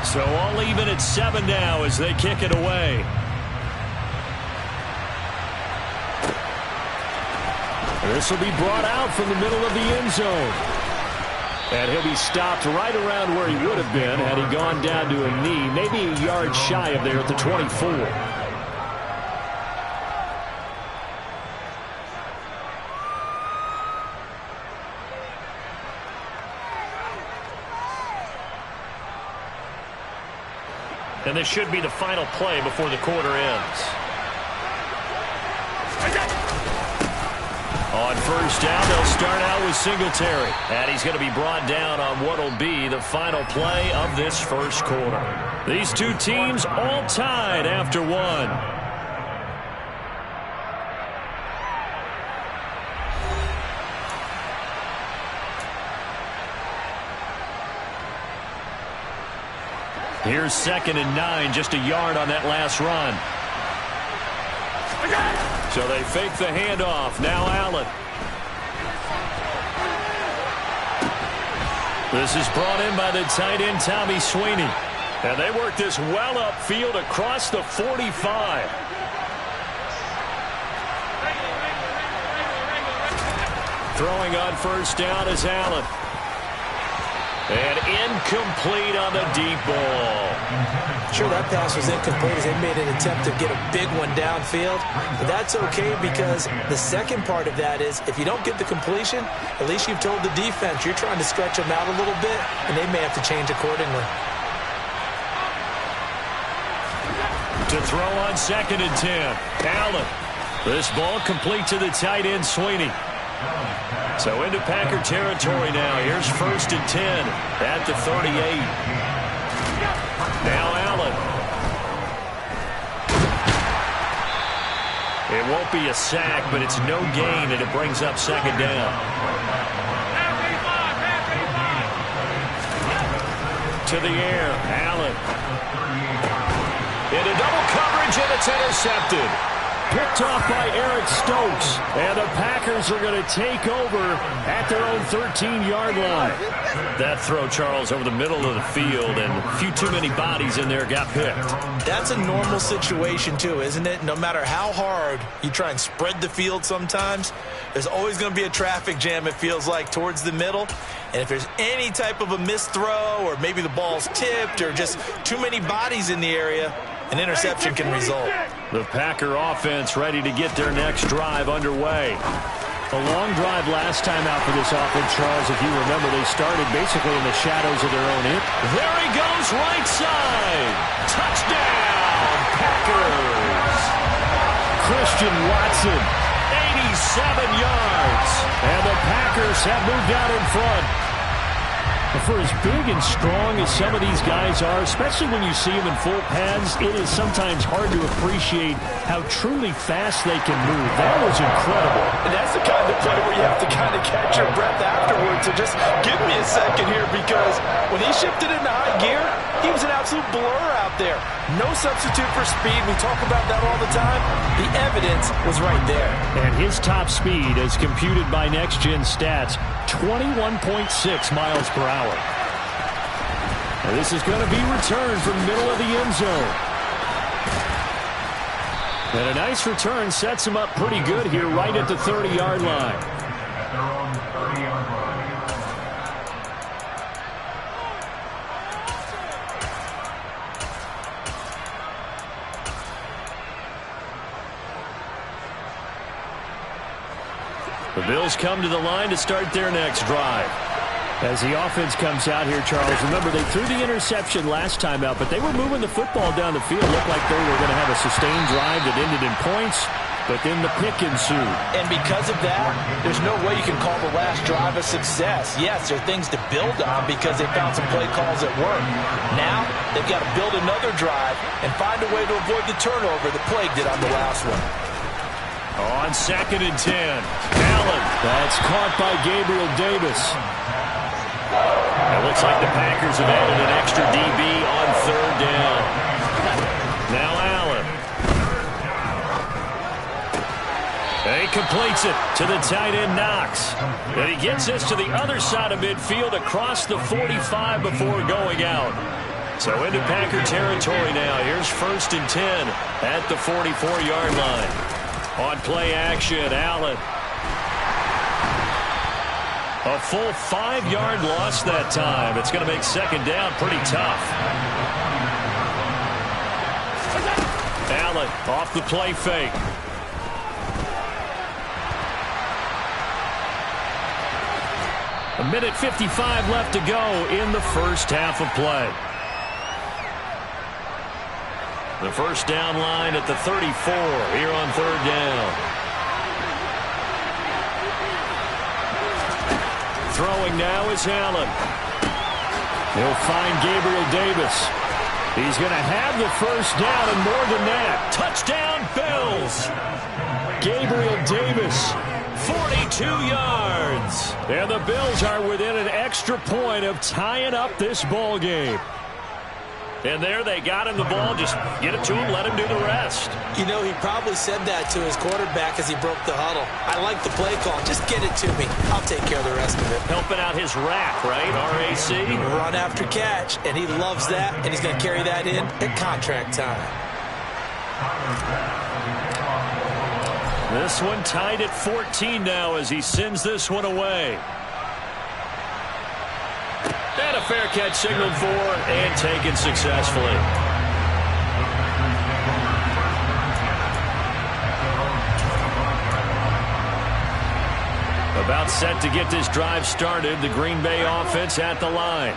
So all even at 7 now as they kick it away. This will be brought out from the middle of the end zone. And he'll be stopped right around where he would have been had he gone down to a knee, maybe a yard shy of there at the 24. And this should be the final play before the quarter ends. On first down, they'll start out with Singletary. And he's going to be brought down on what will be the final play of this first quarter. These two teams all tied after one. Here's 2nd and 9, just a yard on that last run. So they fake the handoff. Now Allen. This is brought in by the tight end, Tommy Sweeney. And they work this well upfield across the 45. Throwing on first down is Allen. And incomplete on the deep ball. Sure, that pass was incomplete as they made an attempt to get a big one downfield. But that's okay because the second part of that is if you don't get the completion, at least you've told the defense you're trying to stretch them out a little bit, and they may have to change accordingly. To throw on 2nd and 10. Allen. This ball complete to the tight end, Sweeney. So into Packer territory now. Here's 1st and 10 at the 38. Now Allen. It won't be a sack, but it's no gain, and it brings up second down. To the air, Allen. Into double coverage, and it's intercepted. Picked off by Eric Stokes. And the Packers are going to take over at their own 13-yard line. That throw, Charles, over the middle of the field, and a few too many bodies in there got picked. That's a normal situation, too, isn't it? No matter how hard you try and spread the field sometimes, there's always going to be a traffic jam, it feels like, towards the middle. And if there's any type of a missed throw, or maybe the ball's tipped, or just too many bodies in the area, an interception can result. The Packer offense ready to get their next drive underway. A long drive last time out for this offense, Charles. If you remember, they started basically in the shadows of their own end. There he goes, right side. Touchdown, Packers. Christian Watson, 87 yards. And the Packers have moved out in front. For as big and strong as some of these guys are, especially when you see them in full pads, it is sometimes hard to appreciate how truly fast they can move. That was incredible. And that's the kind of play where you have to kind of catch your breath afterwards. So just give me a second here, because when he shifted into high gear, he was an absolute blur out there. No substitute for speed. We talk about that all the time. The evidence was right there. And his top speed, as computed by Next Gen Stats, 21.6 miles per hour. And this is going to be returned from the middle of the end zone. And a nice return sets him up pretty good here right at the 30-yard line. The Bills come to the line to start their next drive. As the offense comes out here, Charles, remember they threw the interception last time out, but they were moving the football down the field. Looked like they were going to have a sustained drive that ended in points, but then the pick ensued. And because of that, there's no way you can call the last drive a success. Yes, there are things to build on because they found some play calls that work. Now, they've got to build another drive and find a way to avoid the turnover that plagued it on the last one. On 2nd and 10, Allen. That's caught by Gabriel Davis. It looks like the Packers have added an extra DB on 3rd down. Now Allen. And he completes it to the tight end, Knox. And he gets this to the other side of midfield across the 45 before going out. So into Packer territory now. Here's 1st and 10 at the 44-yard line. On play action, Allen. A full 5-yard loss that time. It's going to make 2nd down pretty tough. Allen off the play fake. A minute 55 left to go in the first half of play. The first down line at the 34 here on 3rd down. Throwing now is Allen. He'll find Gabriel Davis. He's going to have the first down, and more than that. Touchdown, Bills. Gabriel Davis, 42 yards. And the Bills are within an extra point of tying up this ball game. And there they got him the ball. Just get it to him, let him do the rest. You know, he probably said that to his quarterback as he broke the huddle. I like the play call. Just get it to me. I'll take care of the rest of it. Helping out his RAC, right? R-A-C. Run after catch. And he loves that. And he's going to carry that in at contract time. This one tied at 14 now as he sends this one away. And a fair catch signaled for and taken successfully. About set to get this drive started, the Green Bay offense at the line.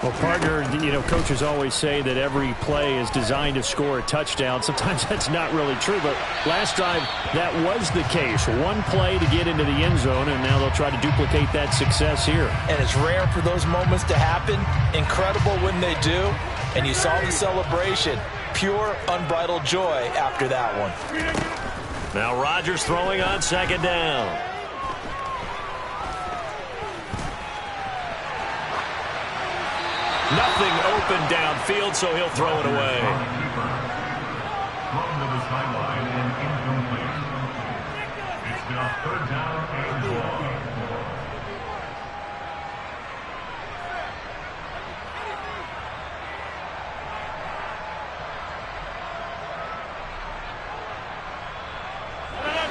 Well, partner, you know, coaches always say that every play is designed to score a touchdown. Sometimes that's not really true, but last drive, that was the case. One play to get into the end zone, and now they'll try to duplicate that success here. And it's rare for those moments to happen. Incredible when they do. And you saw the celebration. Pure, unbridled joy after that one. Now Rodgers throwing on second down. Nothing open downfield, so he'll throw it away. From the sideline and incomplete. It's now third down and long.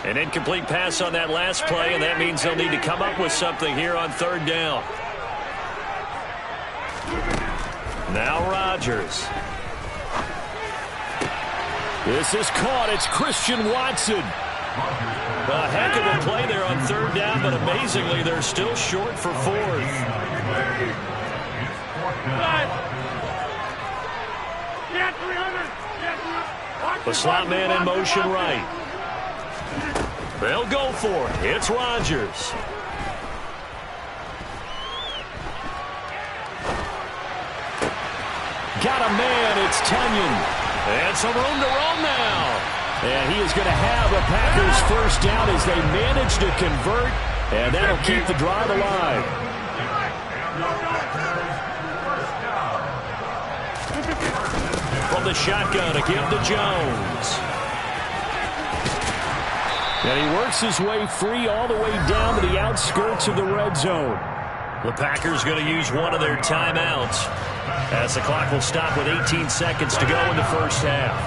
An incomplete pass on that last play, and that means they'll need to come up with something here on third down. Now Rodgers. This is caught. It's Christian Watson. A heck of a play there on third down, but amazingly, they're still short for fourth. The slot man in motion right. They'll go for it. It's Rodgers. Got a man. It's Tunyon. And some room to roam now. And he is going to have a Packers first down as they manage to convert. And that'll keep the drive alive. From the shotgun to give to Jones. And he works his way free all the way down to the outskirts of the red zone. The Packers going to use one of their timeouts as the clock will stop with 18 seconds to go in the first half.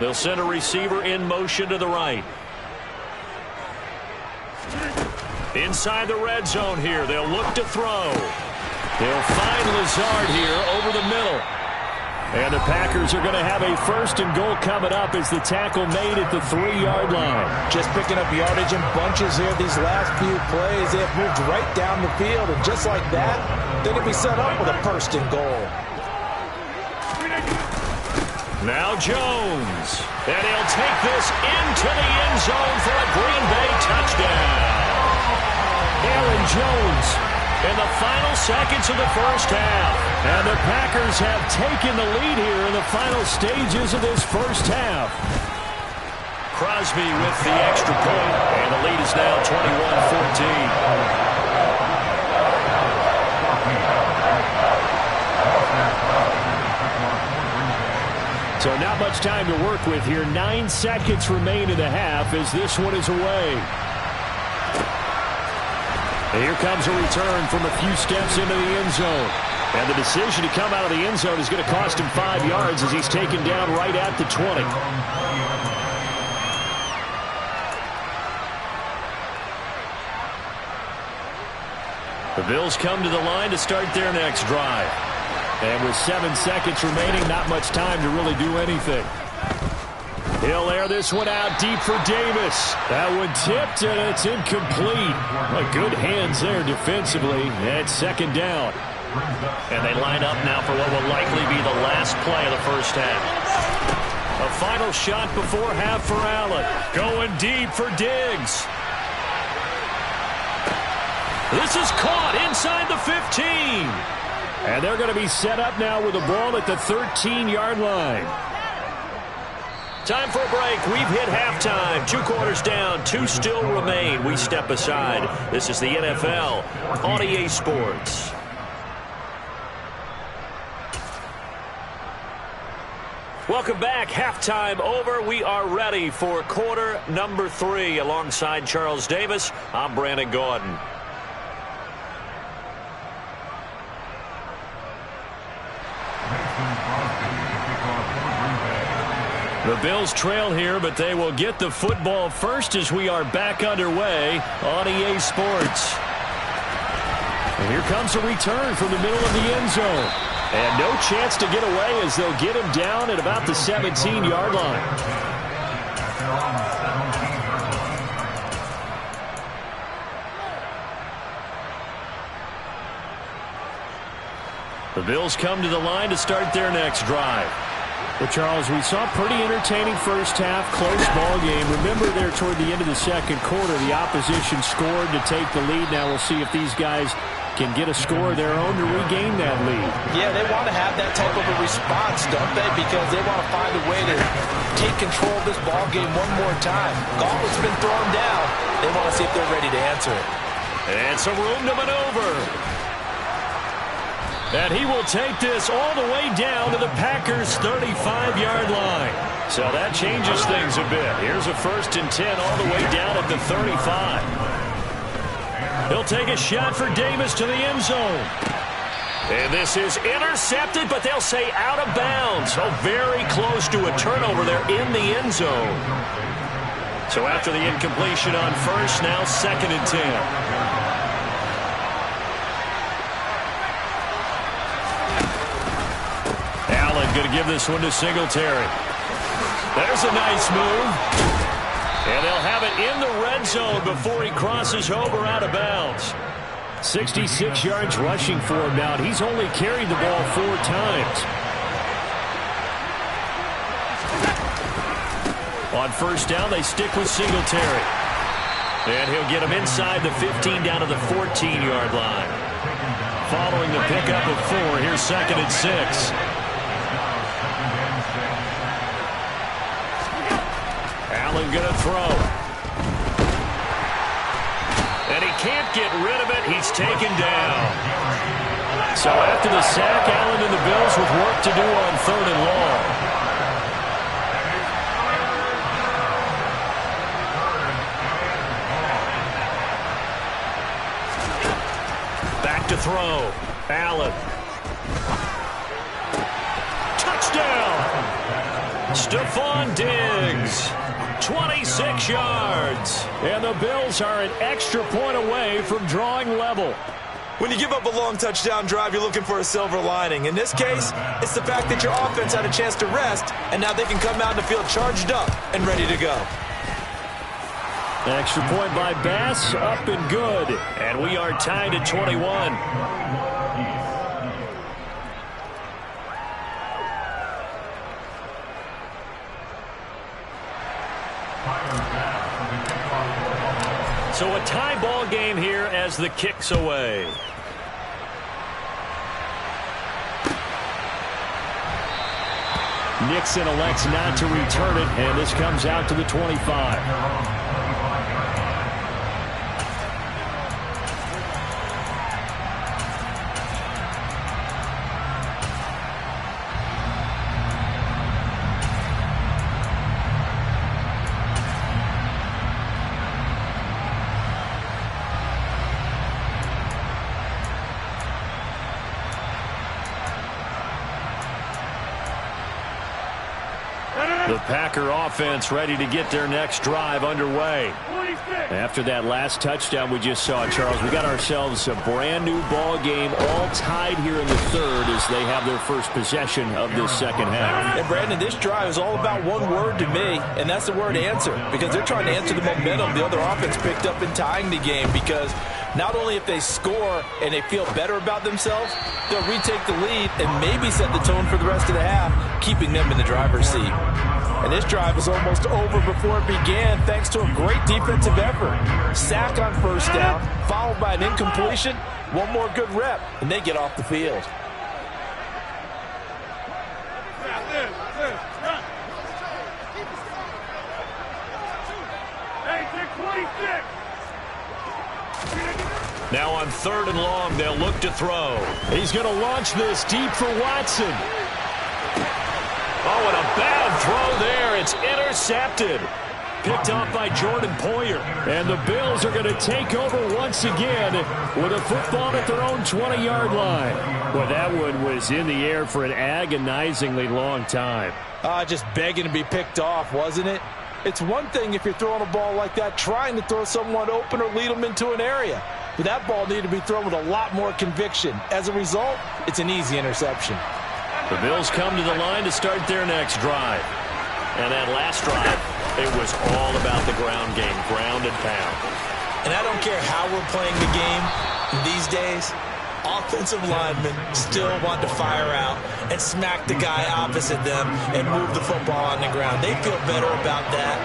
They'll send a receiver in motion to the right. Inside the red zone here, they'll look to throw. They'll find Lazard here over the middle. And the Packers are going to have a first and goal coming up as the tackle made at the 3-yard line. Just picking up yardage in bunches here these last few plays. They have moved right down the field, and just like that, they're going to be set up with a first and goal. Now Jones. And he'll take this into the end zone for a Green Bay touchdown. Aaron Jones in the final seconds of the first half. And the Packers have taken the lead here in the final stages of this first half. Crosby with the extra point, and the lead is now 21-14. So not much time to work with here. 9 seconds remain in the half as this one is away. And here comes a return from a few steps into the end zone. And the decision to come out of the end zone is going to cost him 5 yards as he's taken down right at the 20. The Bills come to the line to start their next drive. And with 7 seconds remaining, not much time to really do anything. He'll air this one out deep for Davis. That one tipped, and it's incomplete. Good hands there defensively. That's second down. And they line up now for what will likely be the last play of the first half. A final shot before half for Allen. Going deep for Diggs. This is caught inside the 15. And they're going to be set up now with the ball at the 13-yard line. Time for a break. We've hit halftime. 2 quarters down. 2 still remain. We step aside. This is the NFL on EA Sports. Welcome back. Halftime over. We are ready for quarter number 3. Alongside Charles Davis, I'm Brandon Gaudin. The Bills trail here, but they will get the football first as we are back underway on EA Sports. And here comes a return from the middle of the end zone. And no chance to get away as they'll get him down at about the 17-yard line. The Bills come to the line to start their next drive. Well, Charles, we saw a pretty entertaining first half, close ball game. Remember there toward the end of the second quarter, the opposition scored to take the lead. Now we'll see if these guys can get a score of their own to regain that lead. Yeah, they want to have that type of a response, don't they? Because they want to find a way to take control of this ball game one more time. Gauntlet's been thrown down. They want to see if they're ready to answer it. And some room to maneuver. And he will take this all the way down to the Packers' 35-yard line. So that changes things a bit. Here's a 1st and 10 all the way down at the 35. He'll take a shot for Davis to the end zone. And this is intercepted, but they'll say out of bounds. So very close to a turnover there in the end zone. So after the incompletion on first, now 2nd and 10. Going to give this one to Singletary. There's a nice move. And they'll have it in the red zone before he crosses over out of bounds. 66 yards rushing for him now. He's only carried the ball 4 times. On first down, they stick with Singletary. And he'll get him inside the 15 down to the 14-yard line. Following the pickup of 4, here's 2nd and 6. Allen going to throw. And he can't get rid of it. He's taken down. So after the sack, Allen and the Bills with work to do on 3rd and long. Back to throw. Allen. Touchdown. Stephon Diggs. 26 yards. And the Bills are an extra point away from drawing level. When you give up a long touchdown drive, you're looking for a silver lining. In this case, it's the fact that your offense had a chance to rest, and now they can come out in the field charged up and ready to go. Extra point by Bass, up and good. And we are tied at 21. So a tie ball game here as the kick's away. Nixon elects not to return it, and this comes out to the 25. The Packer offense ready to get their next drive underway. After that last touchdown we just saw, Charles, we got ourselves a brand new ball game, all tied here in the 3rd as they have their first possession of this second half. And Brandon, this drive is all about one word to me, and that's the word answer, because they're trying to answer the momentum the other offense picked up in tying the game, because not only if they score and they feel better about themselves, they'll retake the lead and maybe set the tone for the rest of the half, keeping them in the driver's seat. And this drive was almost over before it began thanks to a great defensive effort. Sack on first down, followed by an incompletion, one more good rep, and they get off the field. Now on 3rd and long, they'll look to throw. He's going to launch this deep for Watson. Oh, and a bad throw there. It's intercepted. Picked off by Jordan Poyer. And the Bills are going to take over once again with a football at their own 20-yard line. Well, that one was in the air for an agonizingly long time. Just begging to be picked off, wasn't it? It's one thing if you're throwing a ball like that, trying to throw someone open or lead them into an area. But that ball needed to be thrown with a lot more conviction. As a result, it's an easy interception. The Bills come to the line to start their next drive. And that last drive, it was all about the ground game, ground and pound. And I don't care how we're playing the game these days, offensive linemen still want to fire out and smack the guy opposite them and move the football on the ground. They feel better about that.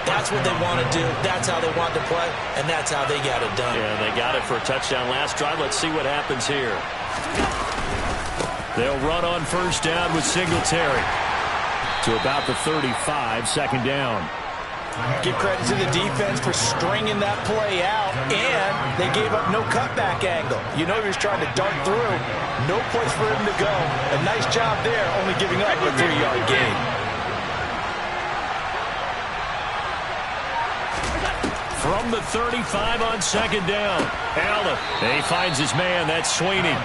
That's what they want to do. That's how they want to play, and that's how they got it done. Yeah, they got it for a touchdown last drive. Let's see what happens here. They'll run on first down with Singletary to about the 35, second down. Give credit to the defense for stringing that play out, and they gave up no cutback angle. You know he was trying to dart through. No place for him to go. A nice job there, only giving up a 3-yard gain. From the 35 on second down, Allen. He finds his man. That's Sweeney.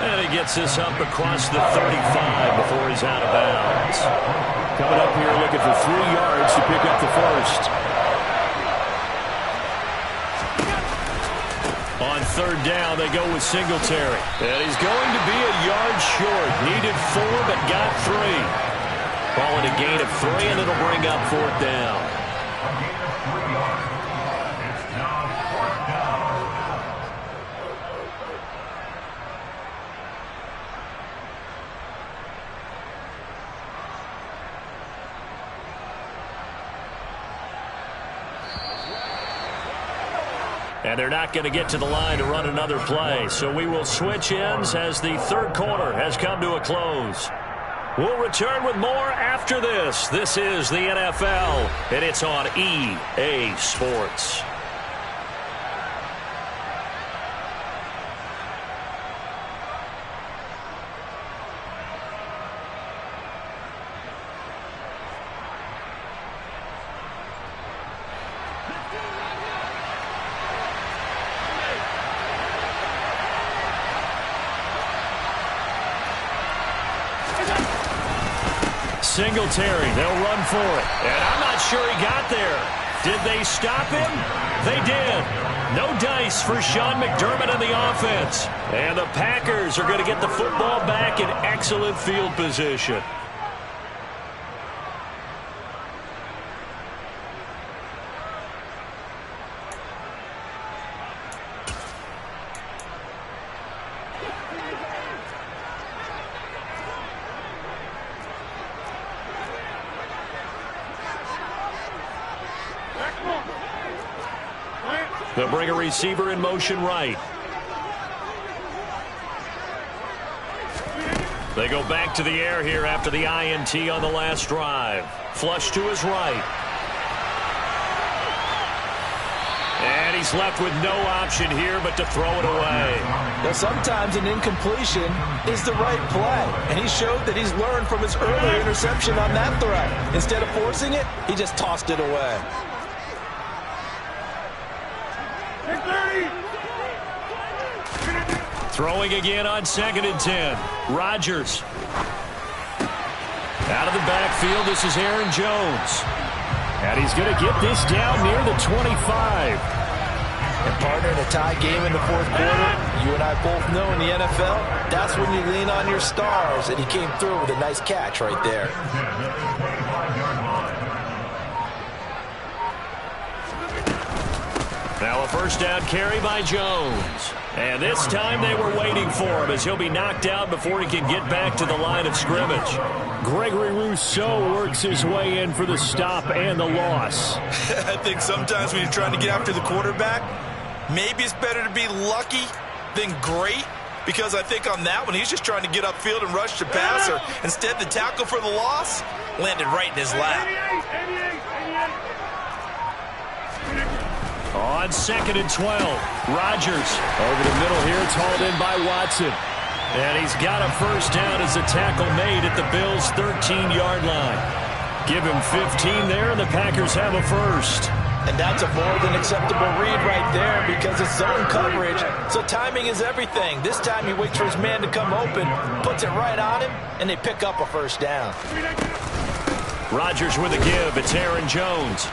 And he gets this up across the 35 before he's out of bounds. Coming up here looking for 3 yards to pick up the first. On third down, they go with Singletary. And he's going to be a yard short. Needed 4, but got 3. Ball at a gain of 3, and it'll bring up fourth down. A gain of 3 yards. It's now fourth down. And they're not going to get to the line to run another play. So we will switch ends as the third quarter has come to a close. We'll return with more after this. This is the NFL, and it's on EA Sports. Singletary, they'll run for it. And I'm not sure he got there. Did they stop him? They did. No dice for Sean McDermott and the offense. And the Packers are going to get the football back in excellent field position. They'll bring a receiver in motion right. They go back to the air here after the INT on the last drive. Flush to his right. And he's left with no option here but to throw it away. Well, sometimes an incompletion is the right play. And he showed that he's learned from his earlier interception on that throw. Instead of forcing it, he just tossed it away. Throwing again on 2nd and 10. Rodgers. Out of the backfield, this is Aaron Jones. And he's going to get this down near the 25. And partner, in a tie game in the fourth quarter, you and I both know in the NFL, that's when you lean on your stars. And he came through with a nice catch right there. Now a first down carry by Jones. And this time they were waiting for him as he'll be knocked out before he can get back to the line of scrimmage. Gregory Rousseau works his way in for the stop and the loss. I think sometimes when you're trying to get after the quarterback, maybe it's better to be lucky than great, because I think on that one he's just trying to get upfield and rush the passer. Instead, the tackle for the loss landed right in his lap. On 2nd and 12, Rodgers over the middle here. It's hauled in by Watson. And he's got a first down as the tackle made at the Bills' 13-yard line. Give him 15 there, and the Packers have a first. And that's a more than acceptable read right there because it's zone coverage, so timing is everything. This time he waits for his man to come open, puts it right on him, and they pick up a first down. Rodgers with a give. It's Aaron Jones.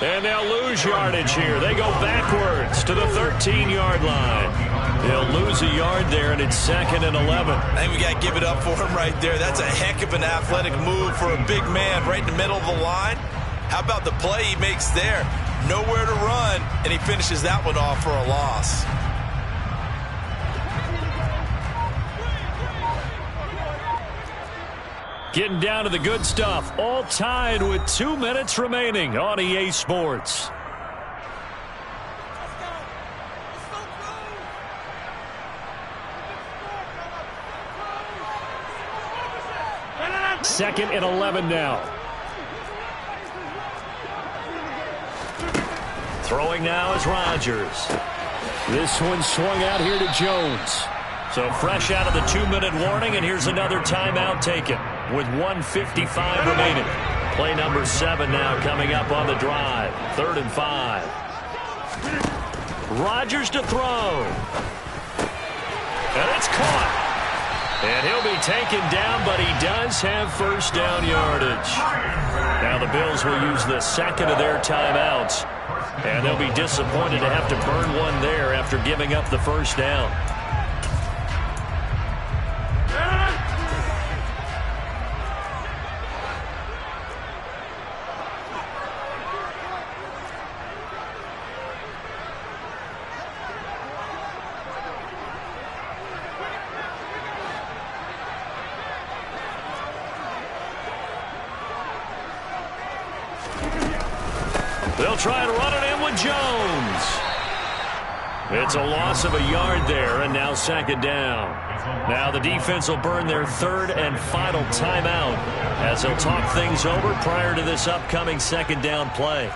And they'll lose yardage here. They go backwards to the 13-yard line. They'll lose a yard there, and it's 2nd and 11. I think we got to give it up for him right there. That's a heck of an athletic move for a big man right in the middle of the line. How about the play he makes there? Nowhere to run, and he finishes that one off for a loss. Getting down to the good stuff. All tied with 2 minutes remaining on EA Sports. Second and 11 now. Throwing now is Rodgers. This one swung out here to Jones. So fresh out of the 2-minute warning, and here's another timeout taken with 1:55 remaining. Play number 7 now coming up on the drive. 3rd and 5. Rodgers to throw. And it's caught. And he'll be taken down, but he does have first down yardage. Now the Bills will use the second of their timeouts. And they'll be disappointed to have to burn one there after giving up the first down. They'll try and run it in with Jones. It's a loss of a yard there, and now second down. Now the defense will burn their 3rd and final timeout as they'll talk things over prior to this upcoming second down play.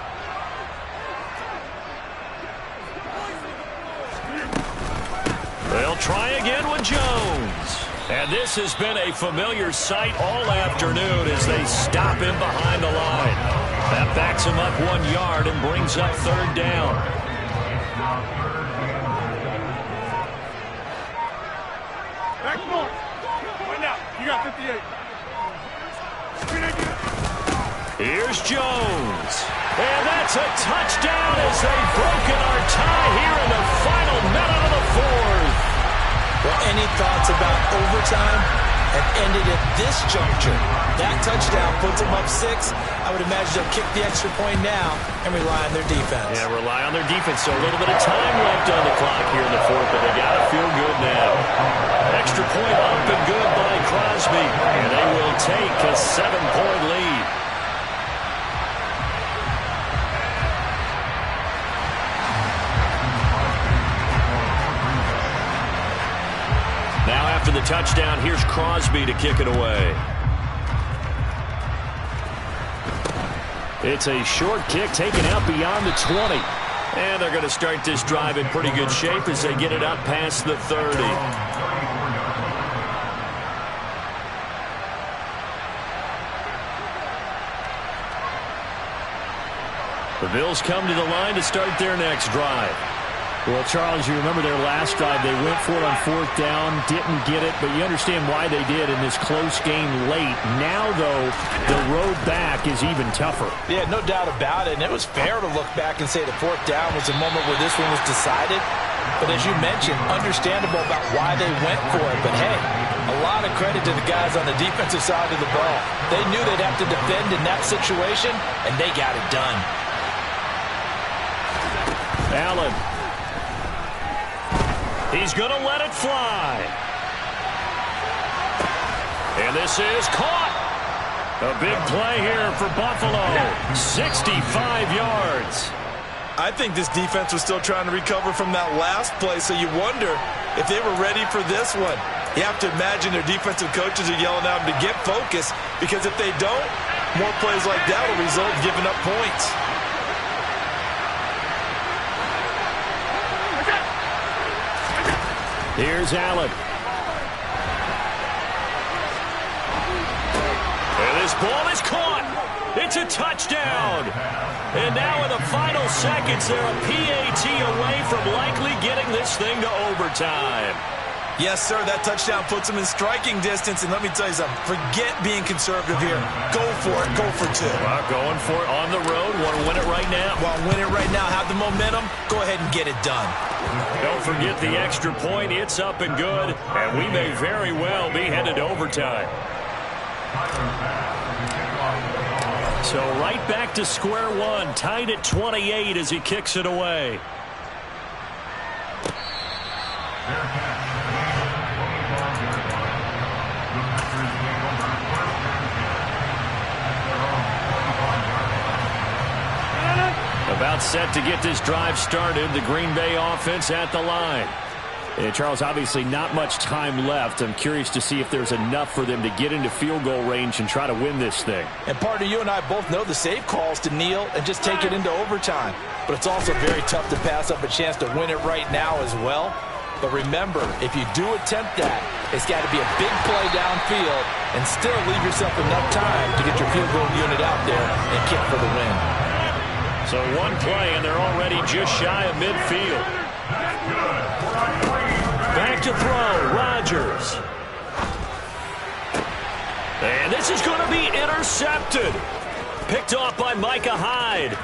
They'll try again with Jones. And this has been a familiar sight all afternoon as they stop him behind the line. That backs him up 1 yard and brings up 3rd down. Back more. Right now. You got 58. Here's Jones. And that's a touchdown as they've broken our tie here in the final minute of the 4th. Well, any thoughts about overtime have ended at this juncture. That touchdown puts them up 6. I would imagine they'll kick the extra point now and rely on their defense. Yeah, rely on their defense. So a little bit of time left on the clock here in the 4th, but they got to feel good now. Extra point up and good by Crosby. And they will take a 7-point lead. Now after the touchdown, here's Crosby to kick it away. It's a short kick taken out beyond the 20. And they're going to start this drive in pretty good shape as they get it up past the 30. The Bills come to the line to start their next drive. Well, Charles, you remember their last drive. They went for it on 4th down, didn't get it, but you understand why they did in this close game late. Now, though, the road back is even tougher. Yeah, no doubt about it, and it was fair to look back and say the 4th down was the moment where this one was decided. But as you mentioned, understandable about why they went for it. But, hey, a lot of credit to the guys on the defensive side of the ball. They knew they'd have to defend in that situation, and they got it done. Allen. He's going to let it fly. And this is caught. A big play here for Buffalo. 65 yards. I think this defense was still trying to recover from that last play, so you wonder if they were ready for this one. You have to imagine their defensive coaches are yelling at them to get focused, because if they don't, more plays like that will result in giving up points. Here's Allen. And this ball is caught. It's a touchdown. And now in the final seconds, they're a PAT away from likely getting this thing to overtime. Yes, sir, that touchdown puts them in striking distance. And let me tell you something, forget being conservative here. Go for it. Go for 2. Well, going for it on the road. Want to win it right now? Well, win it right now. Have the momentum. Go ahead and get it done. Don't forget the extra point. It's up and good. And we may very well be headed to overtime. So right back to square one. Tied at 28 as he kicks it away. gets set to get this drive started. The Green Bay offense at the line. And Charles, obviously not much time left. I'm curious to see if there's enough for them to get into field goal range and try to win this thing. And partner, you and I both know the safe calls to kneel and just take it into overtime. But it's also very tough to pass up a chance to win it right now as well. But remember, if you do attempt that, it's got to be a big play downfield and still leave yourself enough time to get your field goal unit out there and kick for the win. So one play, and they're already just shy of midfield. Back to throw, Rodgers. And this is going to be intercepted. Picked off by Micah Hyde.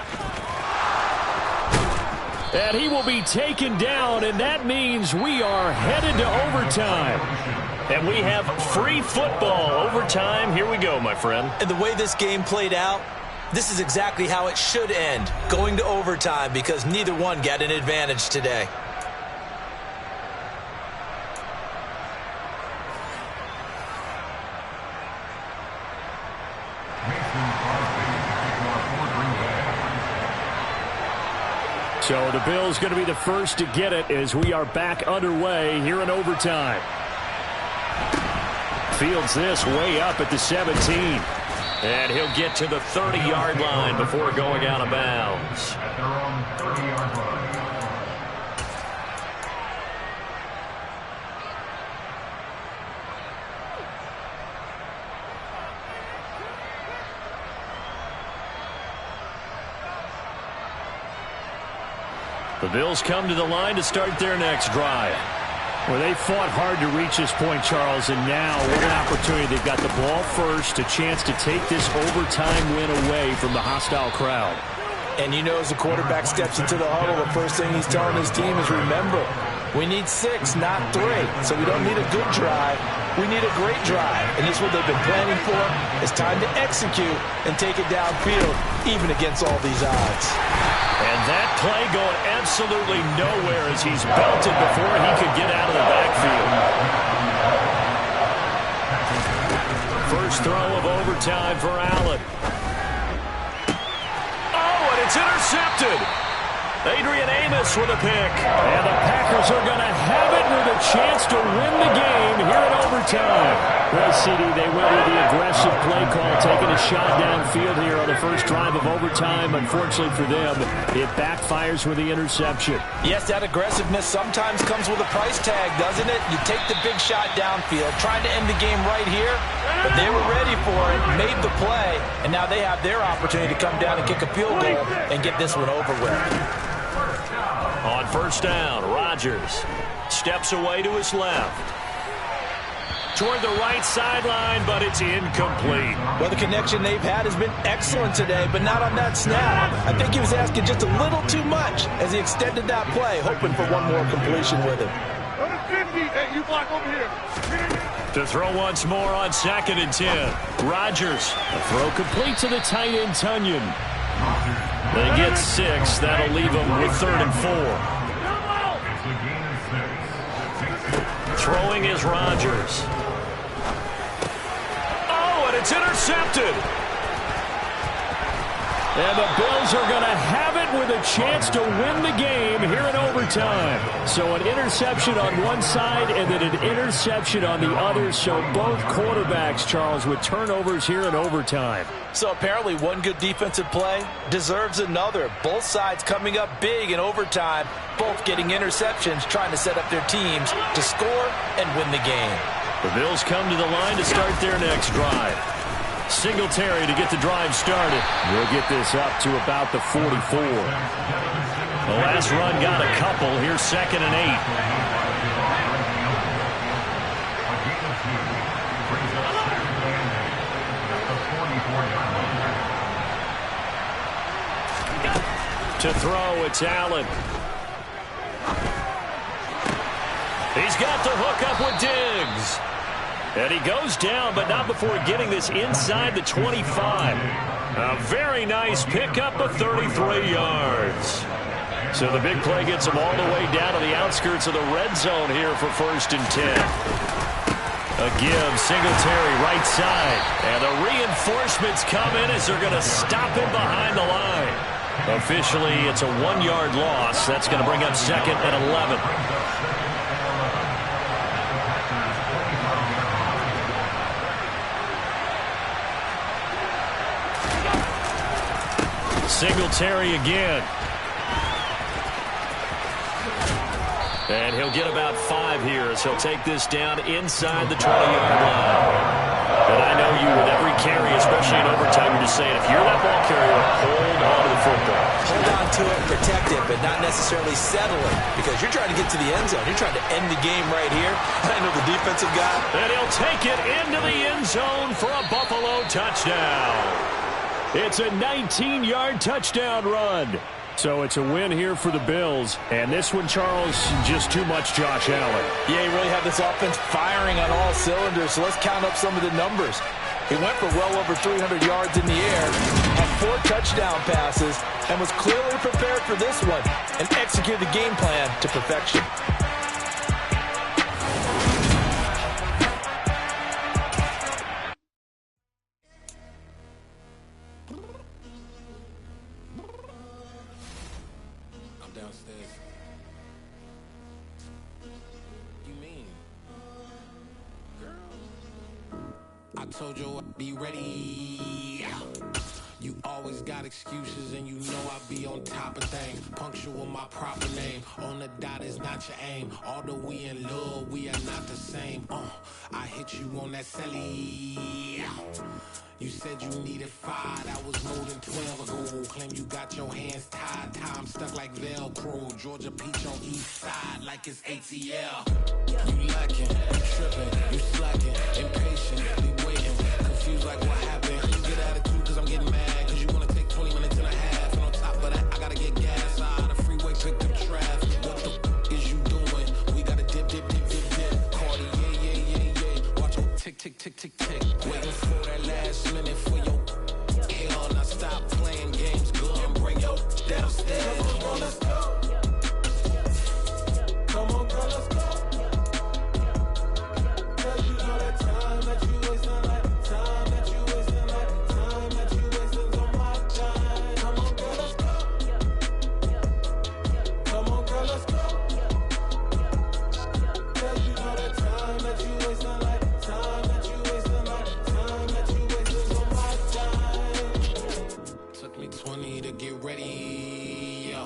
And he will be taken down, and that means we are headed to overtime. And we have free football. Overtime, here we go, my friend. And the way this game played out, this is exactly how it should end, going to overtime, because neither one got an advantage today. So the Bills going to be the first to get it as we are back underway here in overtime. Fields this way up at the 17. And he'll get to the 30-yard line before going out of bounds. At their own 30-yard line. The Bills come to the line to start their next drive. Well, they fought hard to reach this point, Charles, and now what an opportunity. They've got the ball first, a chance to take this overtime win away from the hostile crowd. And you know, as the quarterback steps into the huddle, the first thing he's telling his team is, remember, we need 6, not 3. So we don't need a good drive. We need a great drive. And this is what they've been planning for. It's time to execute and take it downfield, even against all these odds. And that play going absolutely nowhere as he's belted before he could get out of the backfield. First throw of overtime for Allen. Oh, and it's intercepted. Adrian Amos with a pick. And the Packers are going to have it with a chance to win the game here in overtime. Well, CD, they went with the aggressive play call, taking a shot downfield here on the first drive of overtime. Unfortunately for them, it backfires with the interception. Yes, that aggressiveness sometimes comes with a price tag, doesn't it? You take the big shot downfield, trying to end the game right here, but they were ready for it, made the play, and now they have their opportunity to come down and kick a field goal and get this one over with. On first down, Rodgers steps away to his left. Toward the right sideline, but it's incomplete. Well, the connection they've had has been excellent today, but not on that snap. I think he was asking just a little too much as he extended that play, hoping for one more completion with it. Number 50, hey, you block over here. To throw once more on 2nd and 10. Rodgers. A throw complete to the tight end, Tunyon. They get 6. That'll leave them with 3rd and 4. Throwing is Rodgers. Oh, and it's intercepted. And the Bills are going to have it with a chance to win the game here in overtime. So an interception on one side and then an interception on the other. So both quarterbacks, Charles, with turnovers here in overtime. So apparently one good defensive play deserves another. Both sides coming up big in overtime, both getting interceptions, trying to set up their teams to score and win the game. The Bills come to the line to start their next drive. Singletary to get the drive started. We'll get this up to about the 44. The last run got a couple. Here's 2nd and 8. To throw, it's Allen. He's got the hook up with Diggs. And he goes down, but not before getting this inside the 25. A very nice pickup of 33 yards. So the big play gets him all the way down to the outskirts of the red zone here for 1st and 10. A give, Singletary right side. And the reinforcements come in as they're going to stop him behind the line. Officially, it's a 1-yard loss. That's going to bring up 2nd and 11. Singletary again. And he'll get about 5 here as he'll take this down inside the 20-yard line. And I know you, with every carry, especially in overtime, you're just saying, if you're that ball carrier, hold on to the football. Hold on to it, protect it, but not necessarily settle it, because you're trying to get to the end zone. You're trying to end the game right here. I know the defensive guy. And he'll take it into the end zone for a Buffalo touchdown. It's a 19-yard touchdown run. So it's a win here for the Bills. And this one, Charles, just too much Josh Allen. Yeah, he really had this offense firing on all cylinders. So let's count up some of the numbers. He went for well over 300 yards in the air, had 4 touchdown passes, and was clearly prepared for this one and executed the game plan to perfection. Told you I'd be ready. You always got excuses and you know I be on top of things. Punctual my proper name. On the dot is not your aim. Although we in love, we are not the same. I hit you on that celly. You said you needed 5, that was more than 12 ago. Claim you got your hands tied, time stuck like Velcro. Georgia Peach on east side like it's ATL. You lacking, you tripping, you slacking, impatient, be waiting, confused like what happened. You get attitude cause I'm getting mad, cause you wanna take 20 minutes and a half. And on top of that, I gotta get gas out of the freeway, pick up traffic. What the is you doing? We gotta dip. Cardi, yeah. Watch your tick. Waiting for that last minute for your hell. Now stop playing games, go and bring your downstairs. Come on, let's go. Come on, girl, let's go. Cause you know that time that you wasting, like time that you wasting, like time that you wasting on my time. Come on, girl, let's go. Come on, girl, let's go. Cause you know that time that you wasting, like time that you wasting, like time that you wasting on my time. Took me 20 to get ready, yo.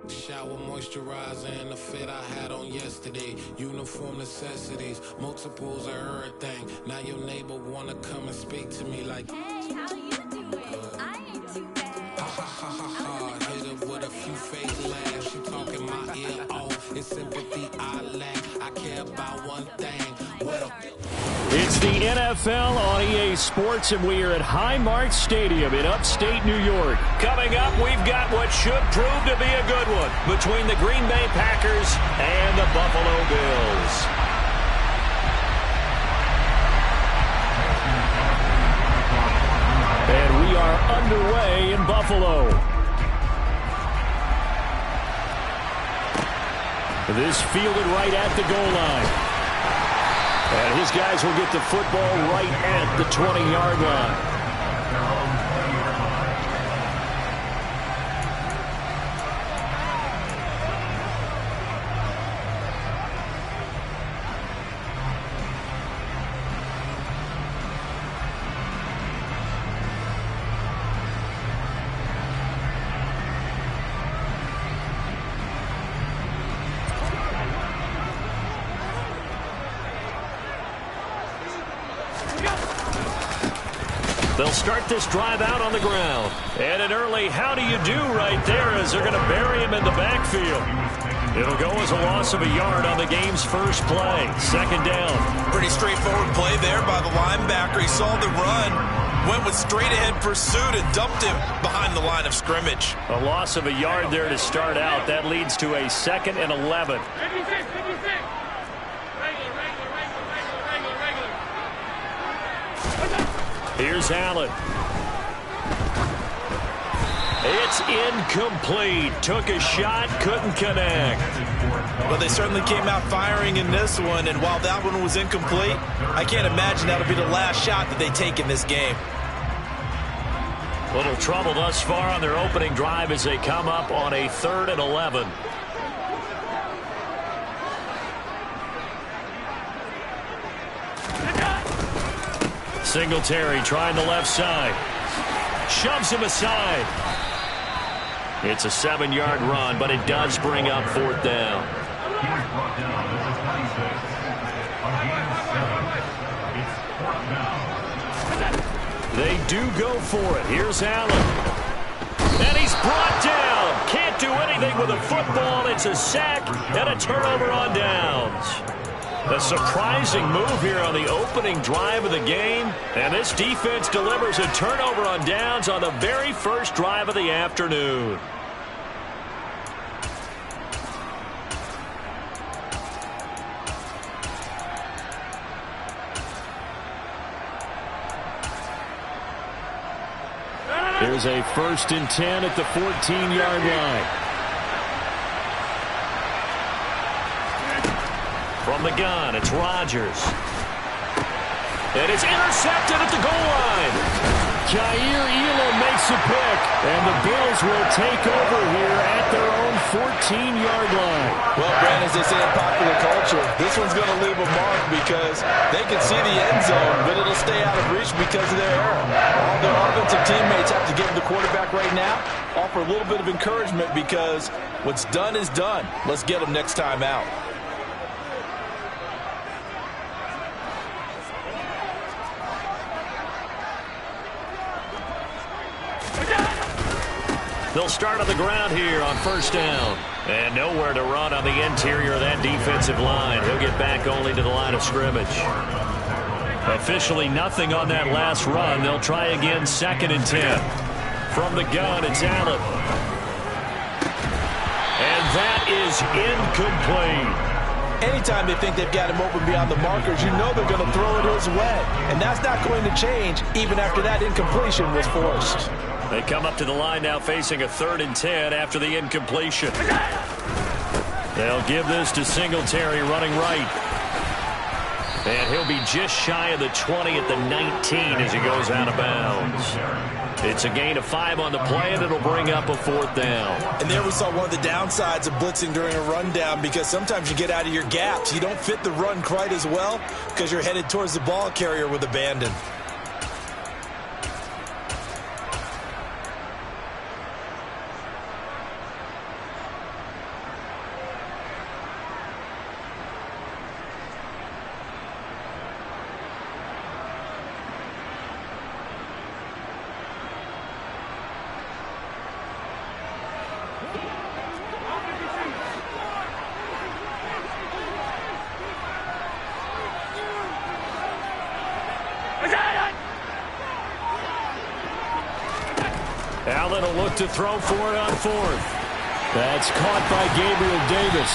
Shower moisturizer and the fit I had on yesterday. Uniform necessities, multiples of everything. Now your neighbor wanna come and speak to me like, hey, how you doing? I ain't too bad. ha. Hit her with a few fake laughs. She talking my ear off. It's sympathy I lack. I care about one thing. What a It's the NFL on EA Sports, and we are at Highmark Stadium in upstate New York. Coming up, we've got what should prove to be a good one between the Green Bay Packers and the Buffalo Bills. And we are underway in Buffalo. This fielded right at the goal line. And his guys will get the football right at the 20-yard line. They'll start this drive out on the ground. And an early how do you do right there as they're going to bury him in the backfield. It'll go as a loss of a yard on the game's first play. 2nd down. Pretty straightforward play there by the linebacker. He saw the run, went with straight-ahead pursuit, and dumped him behind the line of scrimmage. A loss of a yard there to start out. That leads to a 2nd and 11. Here's Allen. It's incomplete. Took a shot, couldn't connect. Well, they certainly came out firing in this one, and while that one was incomplete, I can't imagine that'll be the last shot that they take in this game. Little trouble thus far on their opening drive as they come up on a 3rd and 11. Singletary trying the left side. Shoves him aside. It's a 7-yard run, but it does bring up 4th down. He was brought down. This is 26. Again, 7. It's 4th down. They do go for it. Here's Allen. And he's brought down. Can't do anything with a football. It's a sack and a turnover on downs. A surprising move here on the opening drive of the game. And this defense delivers a turnover on downs on the very first drive of the afternoon. Here's a 1st and 10 at the 14-yard line. From the gun, it's Rodgers. And it's intercepted at the goal line. Jair Elam makes a pick, and the Bills will take over here at their own 14-yard line. Well, Brandon, as they say in popular culture, this one's going to leave a mark because they can see the end zone, but it'll stay out of reach because of their error. All their offensive teammates have to give the quarterback right now, offer a little bit of encouragement because what's done is done. Let's get them next time out. They'll start on the ground here on 1st down. And nowhere to run on the interior of that defensive line. He'll get back only to the line of scrimmage. Officially nothing on that last run. They'll try again 2nd and 10. From the gun, it's Allen. And that is incomplete. Anytime they think they've got him open beyond the markers, you know they're going to throw it his way. And that's not going to change even after that incompletion was forced. They come up to the line now facing a 3rd and 10 after the incompletion. They'll give this to Singletary running right. And he'll be just shy of the 20 at the 19 as he goes out of bounds. It's a gain of 5 on the play, and it'll bring up a 4th down. And there we saw one of the downsides of blitzing during a rundown because sometimes you get out of your gaps. You don't fit the run quite as well because you're headed towards the ball carrier with abandon. Allen will look to throw for it on 4th. That's caught by Gabriel Davis.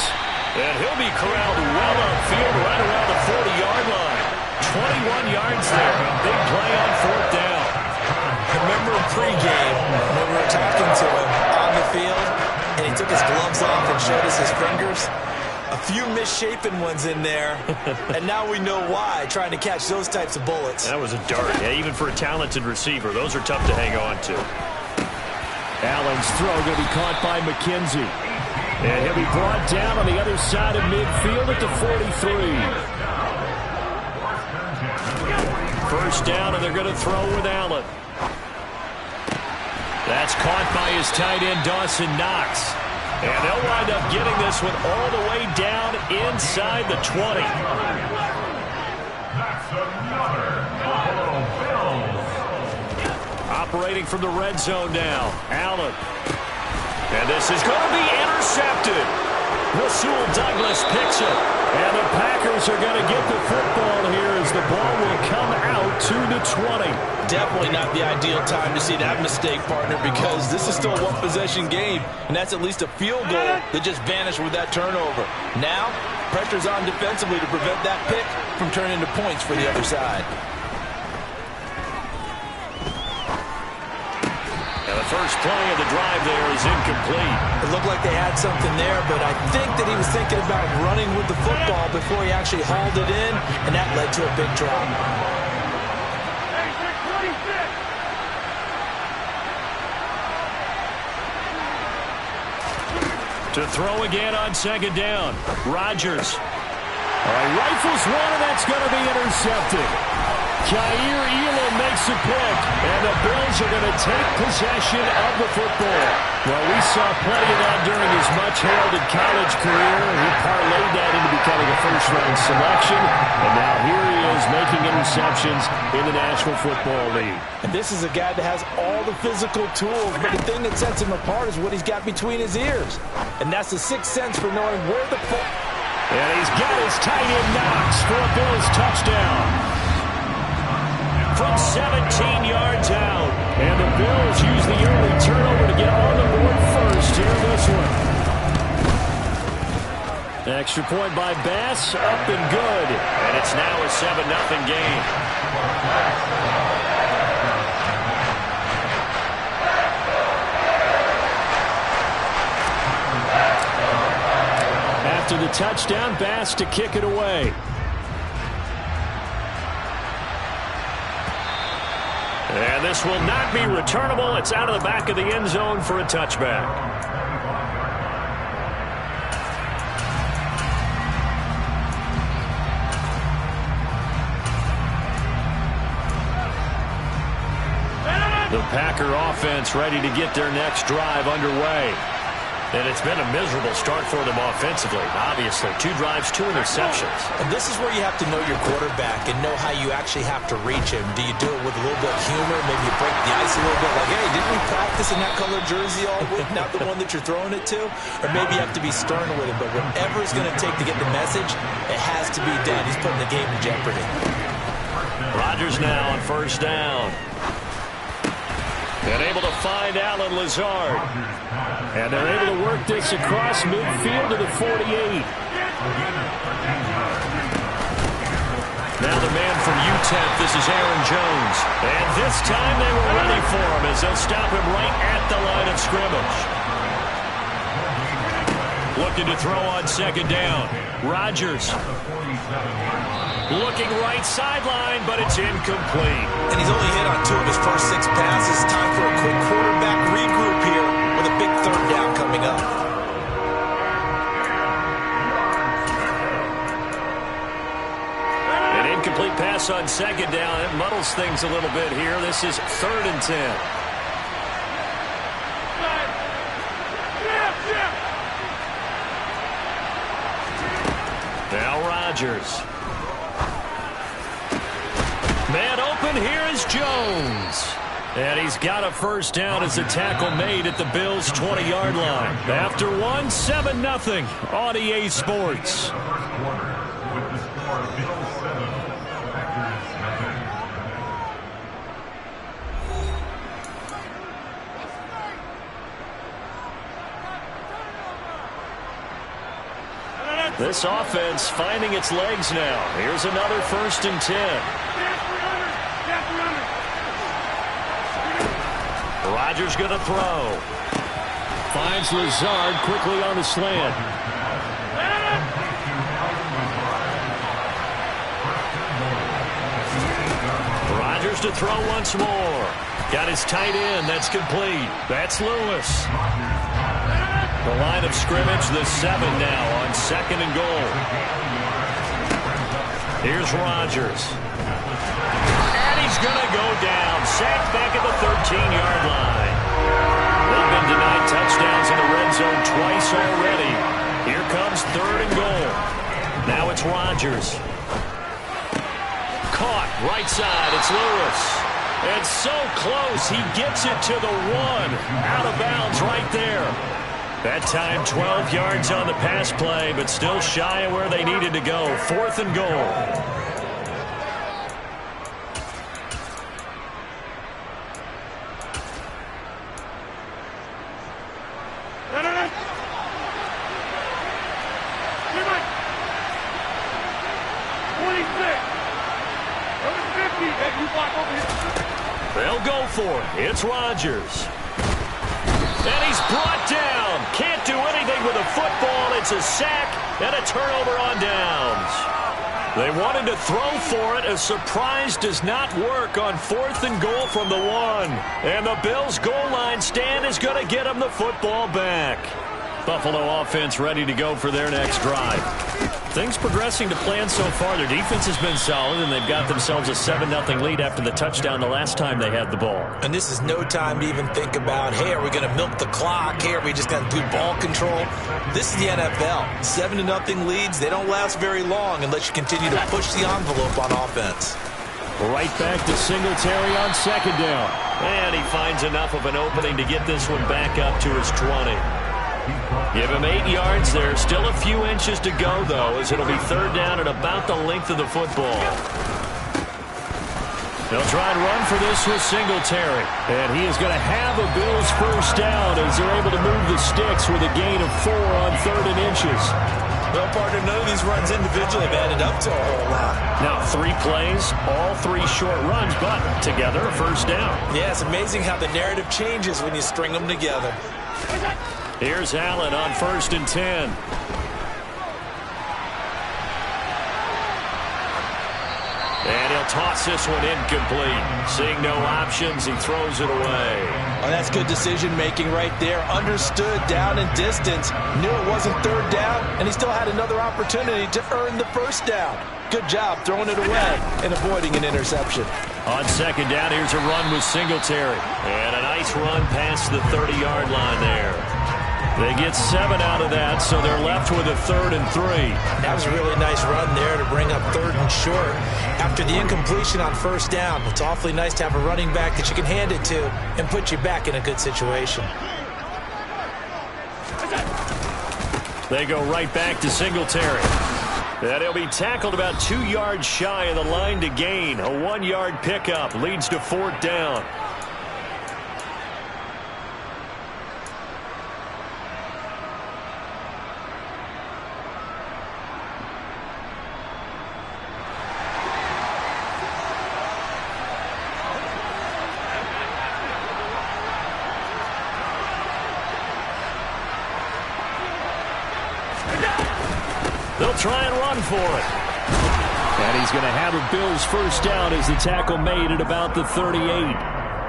And he'll be corralled well upfield right around the 40-yard line. 21 yards there. A big play on 4th down. Remember in pregame when we were talking to him on the field and he took his gloves off and showed us his fingers? A few misshapen ones in there, and now we know why, trying to catch those types of bullets. That was a dart. Yeah, even for a talented receiver, those are tough to hang on to. Allen's throw going to be caught by McKenzie. And he'll be brought down on the other side of midfield at the 43. 1st down, and they're going to throw with Allen. That's caught by his tight end, Dawson Knox. And they'll wind up getting this one all the way down inside the 20. That's another Buffalo Bills. Operating from the red zone now. Allen. And this is going to be intercepted. Rasul Douglas picks it. And the Packers are going to get the football here as the ball will come out to the 20. Definitely not the ideal time to see that mistake, partner, because this is still a one-possession game, and that's at least a field goal that just vanished with that turnover. Now, pressure's on defensively to prevent that pick from turning into points for the other side. And the first play of the drive there is incomplete. It looked like they had something there, but I think that he was thinking about running with the football before he actually hauled it in, and that led to a big drop. To throw again on second down. Rodgers. All right, rifles one, and that's going to be intercepted. Kaiir Elam makes a pick, and the Bills are going to take possession of the football. Well, we saw plenty of that during his much-heralded college career. He parlayed that into becoming a first-round selection, and now here he is making interceptions in the National Football League. And this is a guy that has all the physical tools, but the thing that sets him apart is what he's got between his ears. And that's the sixth sense for knowing where the ball... And he's got his tight end Knox for a Bills touchdown. From 17 yards out. And the Bills use the early turnover to get on the board first here in this one. Extra point by Bass, up and good. And it's now a 7-0 game. After the touchdown, Bass to kick it away. And this will not be returnable. It's out of the back of the end zone for a touchback. The Packer offense ready to get their next drive underway. And it's been a miserable start for them offensively, obviously. 2 drives, 2 interceptions. And this is where you have to know your quarterback and know how you actually have to reach him. Do you do it with a little bit of humor? Maybe you break the ice a little bit, like, hey, didn't we practice in that color jersey all week, not the one that you're throwing it to? Or maybe you have to be stern with him. But whatever it's going to take to get the message, it has to be done. He's putting the game in jeopardy. Rodgers now on first down. And able to find Allen Lazard. And they're able to work this across midfield to the 48. Now the man from UTEP, this is Aaron Jones. And this time they were ready for him as they'll stop him right at the line of scrimmage. Looking to throw on second down. Rodgers. Looking right sideline, but it's incomplete. And he's only hit on 2 of his first 6 passes. Time for a quick quarterback regroup here with a big third down coming up. An incomplete pass on second down. It muddles things a little bit here. This is 3rd and 10. Now Rodgers. Man open, here is Jones. And he's got a first down as the tackle made at the Bills' 20-yard line. After 1, 7-0 on EA Sports. This offense finding its legs now. Here's another 1st and 10. Rodgers going to throw. Finds Lazard quickly on the slant. Rodgers to throw once more. Got his tight end. That's complete. That's Lewis. The line of scrimmage, the 7 now on 2nd and goal. Here's Rodgers. And he's going to go down. Sacked back at the 13-yard line. They've been denied touchdowns in the red zone twice already. Here comes 3rd and goal. Now it's Rodgers. Caught right side. It's Lewis. And so close. He gets it to the 1. Out of bounds right there. That time 12 yards on the pass play, but still shy of where they needed to go. 4th and goal. They'll go for it. It's Rodgers. And he's brought down. Can't do anything with a football. It's a sack and a turnover on downs. They wanted to throw for it. A surprise does not work on 4th and goal from the 1. And the Bills' goal line stand is going to get them the football back. Buffalo offense ready to go for their next drive. Things progressing to plan so far. Their defense has been solid, and they've got themselves a 7-0 lead after the touchdown the last time they had the ball. And this is no time to even think about, hey, are we going to milk the clock? Hey, are we just going to do ball control? This is the NFL. 7-0 leads, they don't last very long unless you continue to push the envelope on offense. Right back to Singletary on second down. And he finds enough of an opening to get this one back up to his 20. Give him 8 yards. There's still a few inches to go, though, as it'll be third down at about the length of the football. They'll try and run for this with Singletary. And he is going to have a Bills first down as they're able to move the sticks with a gain of 4 on 3rd and inches. Well, partner, none of these runs individually have added up to a whole lot. Now, 3 plays, all 3 short runs, but together a first down. Yeah, it's amazing how the narrative changes when you string them together. Here's Allen on 1st and 10. And he'll toss this one incomplete. Seeing no options, he throws it away. Oh, that's good decision-making right there. Understood down and distance. Knew it wasn't third down, and he still had another opportunity to earn the first down. Good job throwing it away and avoiding an interception. On second down, here's a run with Singletary. And a nice run past the 30-yard line there. They get 7 out of that, so they're left with a 3rd and 3. That was a really nice run there to bring up 3rd and short. After the incompletion on first down, it's awfully nice to have a running back that you can hand it to and put you back in a good situation. They go right back to Singletary. And he'll be tackled about 2 yards shy of the line to gain. A 1-yard pickup leads to 4th down. They'll try and run for it. And he's going to have a Bills first down as the tackle made at about the 38.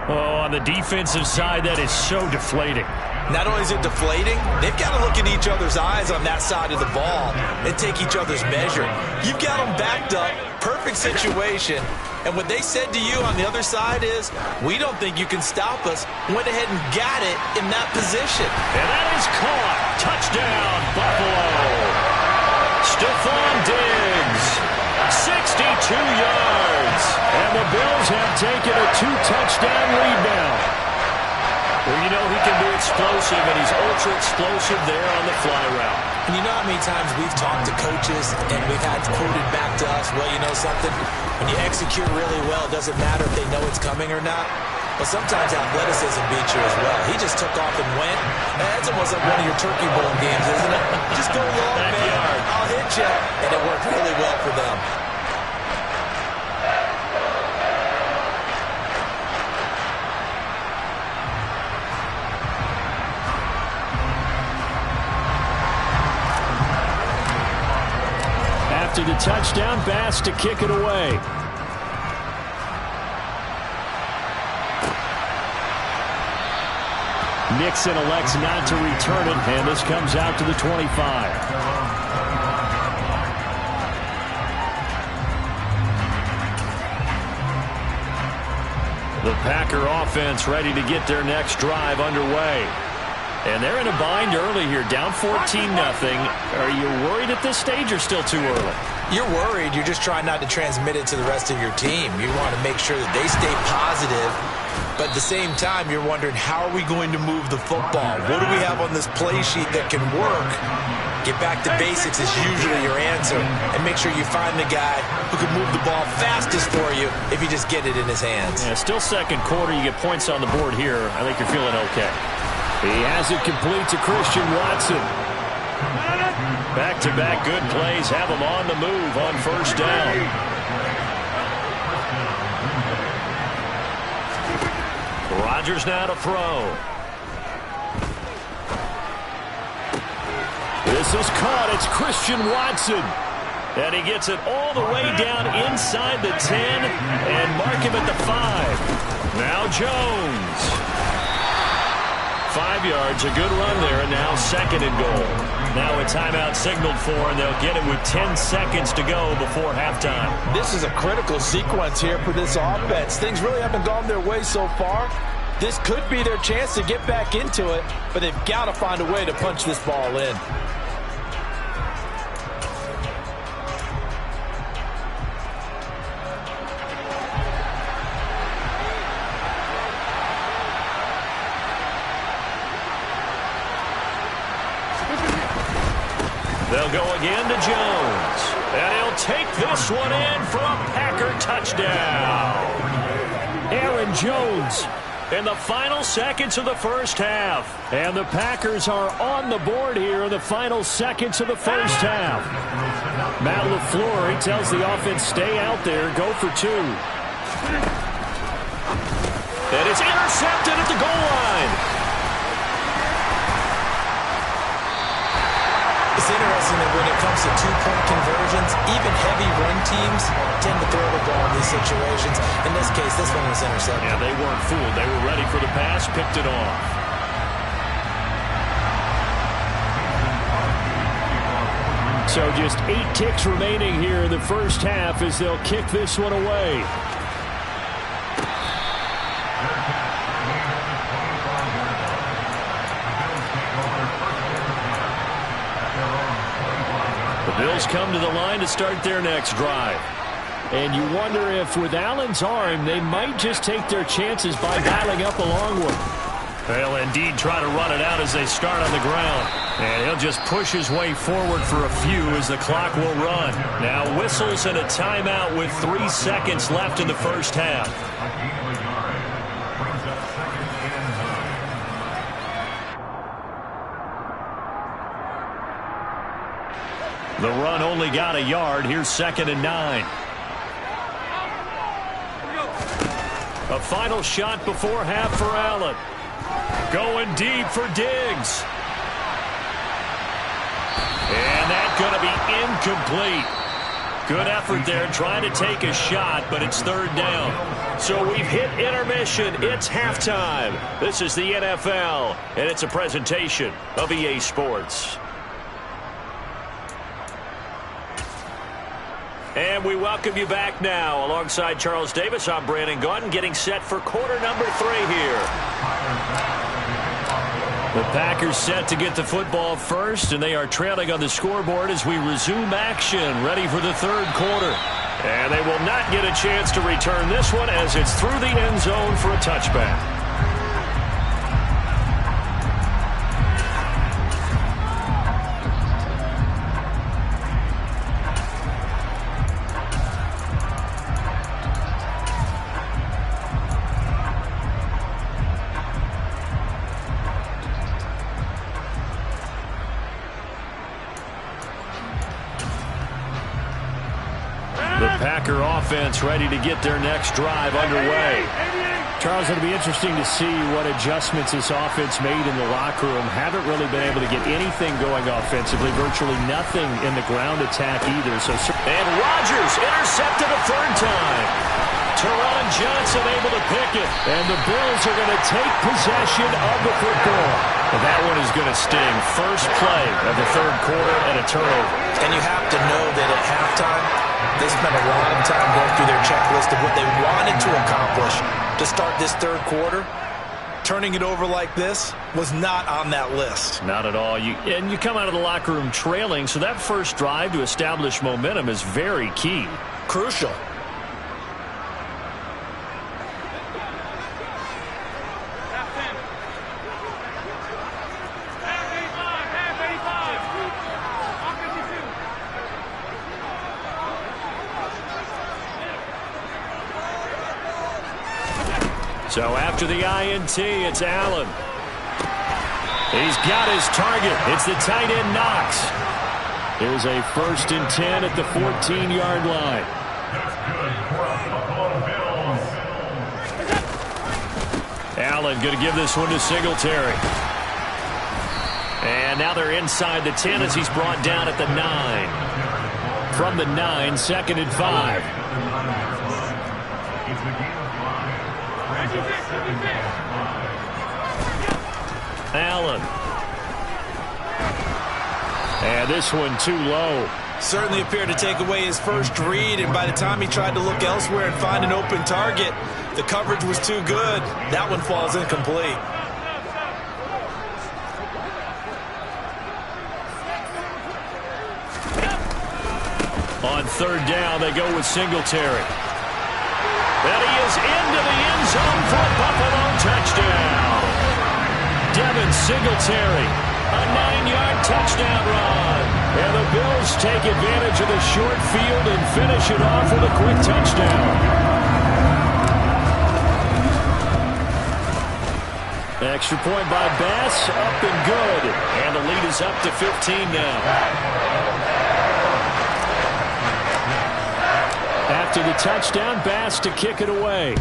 Oh, on the defensive side, that is so deflating. Not only is it deflating, they've got to look in each other's eyes on that side of the ball and take each other's measure. You've got them backed up, perfect situation, and what they said to you on the other side is, we don't think you can stop us. Went ahead and got it in that position. And that is caught. Touchdown, Buffalo. Stephon Diggs, 62 yards. And the Bills have taken a 2-touchdown lead now. Well, you know he can be explosive, and he's ultra-explosive there on the fly route. And you know how many times we've talked to coaches and we've had quoted back to us, well, you know something? When you execute really well, it doesn't matter if they know it's coming or not. Well, sometimes athleticism beats you as well. He just took off and went. That's almost like one of your Turkey Bowl games, isn't it? Just go long, man. I'll hit you. And it worked really well for them. After the touchdown, Bass to kick it away. Nixon elects not to return it, and this comes out to the 25. The Packer offense ready to get their next drive underway. And they're in a bind early here, down 14-0. Are you worried at this stage or still too early? You're worried. You're just trying not to transmit it to the rest of your team. You want to make sure that they stay positive. But at the same time, you're wondering, how are we going to move the football? What do we have on this play sheet that can work? Get back to basics is usually your answer. And make sure you find the guy who can move the ball fastest for you if you just get it in his hands. Yeah, still second quarter. You get points on the board here. I think you're feeling okay. He has it complete to Christian Watson. Back-to-back good plays have him on the move on first down. Rodgers now to throw. This is caught. It's Christian Watson. And he gets it all the way down inside the 10 and mark him at the 5. Now Jones. 5 yards, a good run there, and now 2nd and goal. Now a timeout signaled for, and they'll get it with 10 seconds to go before halftime. This is a critical sequence here for this offense. Things really haven't gone their way so far. This could be their chance to get back into it, but they've got to find a way to punch this ball in. They'll go again to Jones. And he'll take this one in for a Packer touchdown. Aaron Jones in the final seconds of the first half. And the Packers are on the board here in the final seconds of the first half. Matt LaFleur, he tells the offense, stay out there, go for 2. And it's intercepted at the goal line. It's interesting that when it comes to two-point conversions, even heavy run teams tend to throw the ball in these situations. In this case, this one was intercepted. Yeah, they weren't fooled. They were ready for the pass, picked it off. So just 8 ticks remaining here in the first half as they'll kick this one away. The Bills come to the line to start their next drive. And you wonder if with Allen's arm, they might just take their chances by dialing up a long one. They'll indeed try to run it out as they start on the ground. And he'll just push his way forward for a few as the clock will run. Now whistles and a timeout with 3 seconds left in the first half. The run only got a yard. Here's 2nd and 9. A final shot before half for Allen. Going deep for Diggs. And that's going to be incomplete. Good effort there trying to take a shot, but it's 3rd down. So we've hit intermission. It's halftime. This is the NFL, and it's a presentation of EA Sports. And we welcome you back now. Alongside Charles Davis, I'm Brandon Gaudin, getting set for quarter number 3 here. The Packers set to get the football first, and they are trailing on the scoreboard as we resume action, ready for the 3rd quarter. And they will not get a chance to return this one as it's through the end zone for a touchback. Packer offense ready to get their next drive underway. Charles, it'll be interesting to see what adjustments this offense made in the locker room. Haven't really been able to get anything going offensively. Virtually nothing in the ground attack either. And Rodgers intercepted a 3rd time. Teron Johnson able to pick it. And the Bills are going to take possession of the football. And that one is going to sting. First play of the 3rd quarter and a turnover. And you have to know that at halftime, they spent a lot of time going through their checklist of what they wanted to accomplish to start this 3rd quarter. Turning it over like this was not on that list. Not at all. And you come out of the locker room trailing, so that first drive to establish momentum is very key. Crucial. So after the INT, it's Allen. He's got his target. It's the tight end Knox. Here's a 1st and 10 at the 14-yard line. Allen going to give this one to Singletary. And now they're inside the 10 as he's brought down at the 9. From the 9, 2nd and 5. Allen. And this one too low. Certainly appeared to take away his first read, and by the time he tried to look elsewhere and find an open target, the coverage was too good. That one falls incomplete. On third down, they go with Singletary. And he is into the end zone for a Buffalo touchdown. Devin Singletary, a 9-yard touchdown run. And the Bills take advantage of the short field and finish it off with a quick touchdown. Extra point by Bass, up and good. And the lead is up to 15 now. After the touchdown, Bass to kick it away.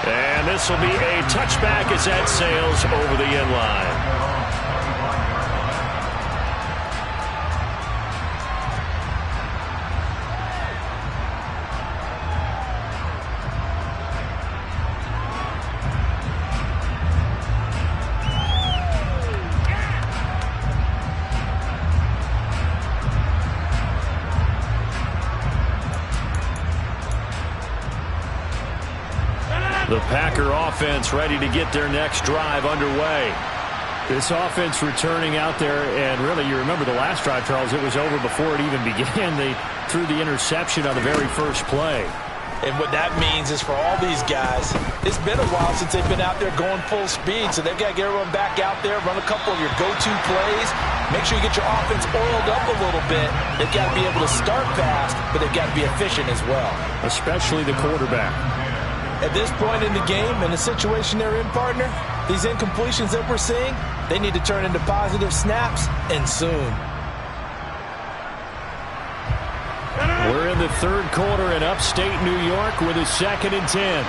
And this will be a touchback as that sails over the end line. The Packer offense ready to get their next drive underway. This offense returning out there, and really, you remember the last drive, Charles, it was over before it even began. They threw the interception on the very first play. And what that means is for all these guys, it's been a while since they've been out there going full speed, so they've got to get everyone back out there, run a couple of your go-to plays, make sure you get your offense oiled up a little bit. They've got to be able to start fast, but they've got to be efficient as well. Especially the quarterback. At this point in the game, in the situation they're in, partner, these incompletions that we're seeing, they need to turn into positive snaps, and soon. We're in the third quarter in upstate New York with a 2nd and 10.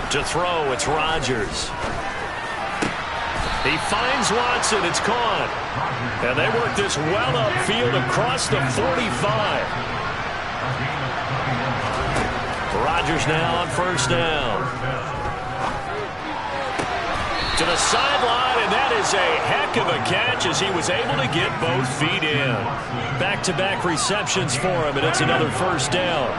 To throw, it's Rodgers. He finds Watson. It's caught. And they work this well upfield across the 45. Rodgers now on first down. To the sideline, and that is a heck of a catch as he was able to get both feet in. Back-to-back receptions for him, and it's another first down.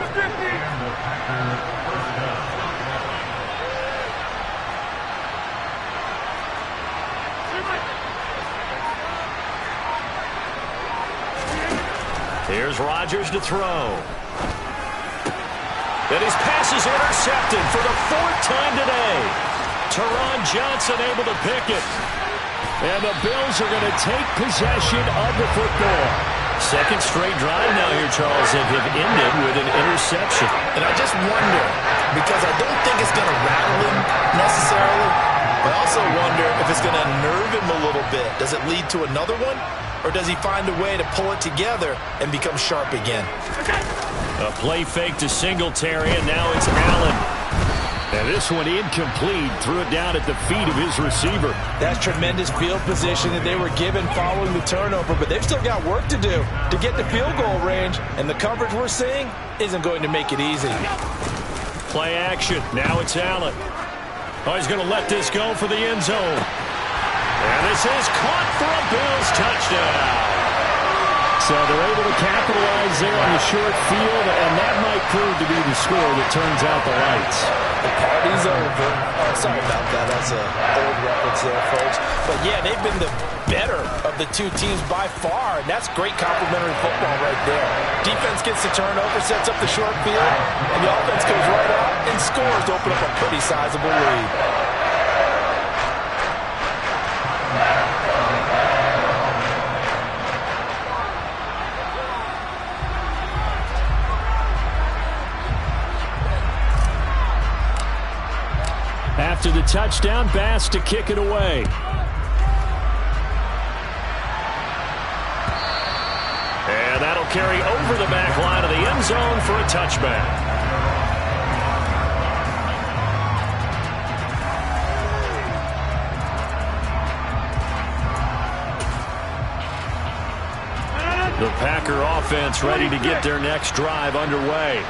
Here's Rodgers to throw. And his pass is intercepted for the 4th time today. Teron Johnson able to pick it. And the Bills are going to take possession of the football. Second straight drive now here, Charles, that have ended with an interception. And I just wonder, because I don't think it's going to rattle him necessarily, but I also wonder if it's going to unnerve him a little bit. Does it lead to another one? Or does he find a way to pull it together and become sharp again? A play fake to Singletary, and now it's Allen. And this one incomplete. Threw it down at the feet of his receiver. That's tremendous field position that they were given following the turnover, but they've still got work to do to get the field goal range, and the coverage we're seeing isn't going to make it easy. Play action. Now it's Allen. Oh, he's going to let this go for the end zone. And this is caught for a Bills touchdown. So they're able to capitalize there on the short field, and that might prove to be the score that turns out the lights. The party's over. Oh, sorry about that. That's an old reference there, folks. But, yeah, they've been the better of the two teams by far, and that's great complementary football right there. Defense gets the turnover, sets up the short field, and the offense goes right out and scores to open up a pretty sizable lead. After the touchdown, Bass to kick it away. And that'll carry over the back line of the end zone for a touchback. The Packer offense ready to get their next drive underway.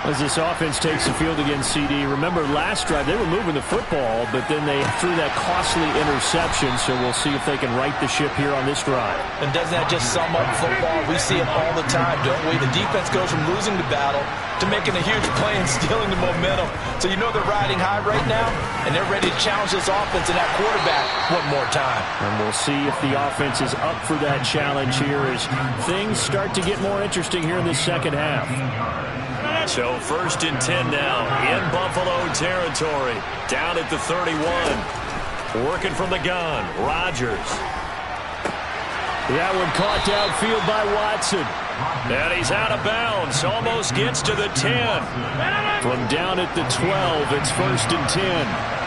As this offense takes the field against CD, remember last drive they were moving the football, but then they threw that costly interception, so we'll see if they can right the ship here on this drive. And doesn't that just sum up football? We see it all the time, don't we? The defense goes from losing the battle to making a huge play and stealing the momentum. So you know they're riding high right now, and they're ready to challenge this offense and that quarterback one more time. And we'll see if the offense is up for that challenge here as things start to get more interesting here in this second half. So 1st and 10 now in Buffalo territory. Down at the 31. Working from the gun, Rodgers. That one caught downfield by Watson. And he's out of bounds. Almost gets to the 10. From down at the 12, it's 1st and 10.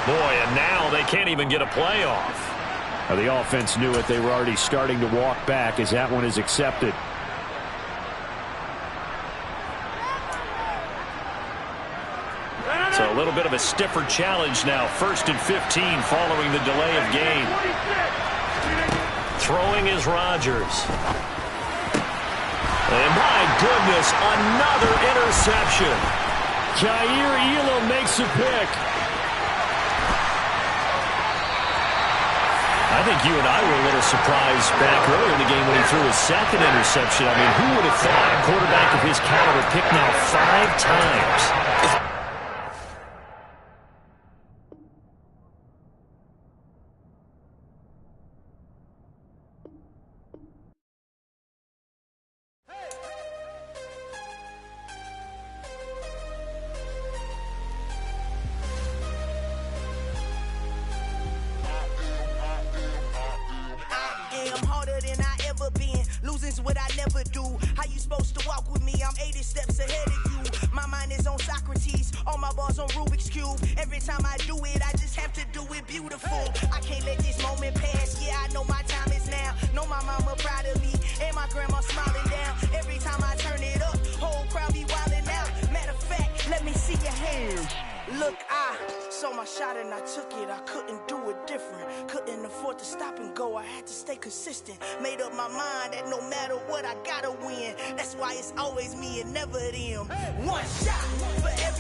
Boy, and now they can't even get a playoff. Now the offense knew it. They were already starting to walk back as that one is accepted. So a little bit of a stiffer challenge now. 1st and 15 following the delay of game. Throwing is Rodgers. And my goodness, another interception. Jair Elam makes a pick. I think you and I were a little surprised back earlier in the game when he threw his second interception. I mean, who would have thought a quarterback of his caliber picked now 5 times? What I never do. How you supposed to walk with me? I'm 80 steps ahead of you. My mind is on Socrates, all my balls on Rubik's Cube. Every time I do it, I just have to do it beautiful. I can't let this moment pass. Yeah, I know my time is now. Know my mama proud of me, and my grandma smiling down. Every time I turn it up, whole crowd be wilding out. Matter of fact, let me see your hands. Look, I saw my shot and I took it. I couldn't do it different. Couldn't afford to stop and go. I had to stay consistent. Made up my mind that no matter what, I gotta win. That's why it's always me and never them. One shot for every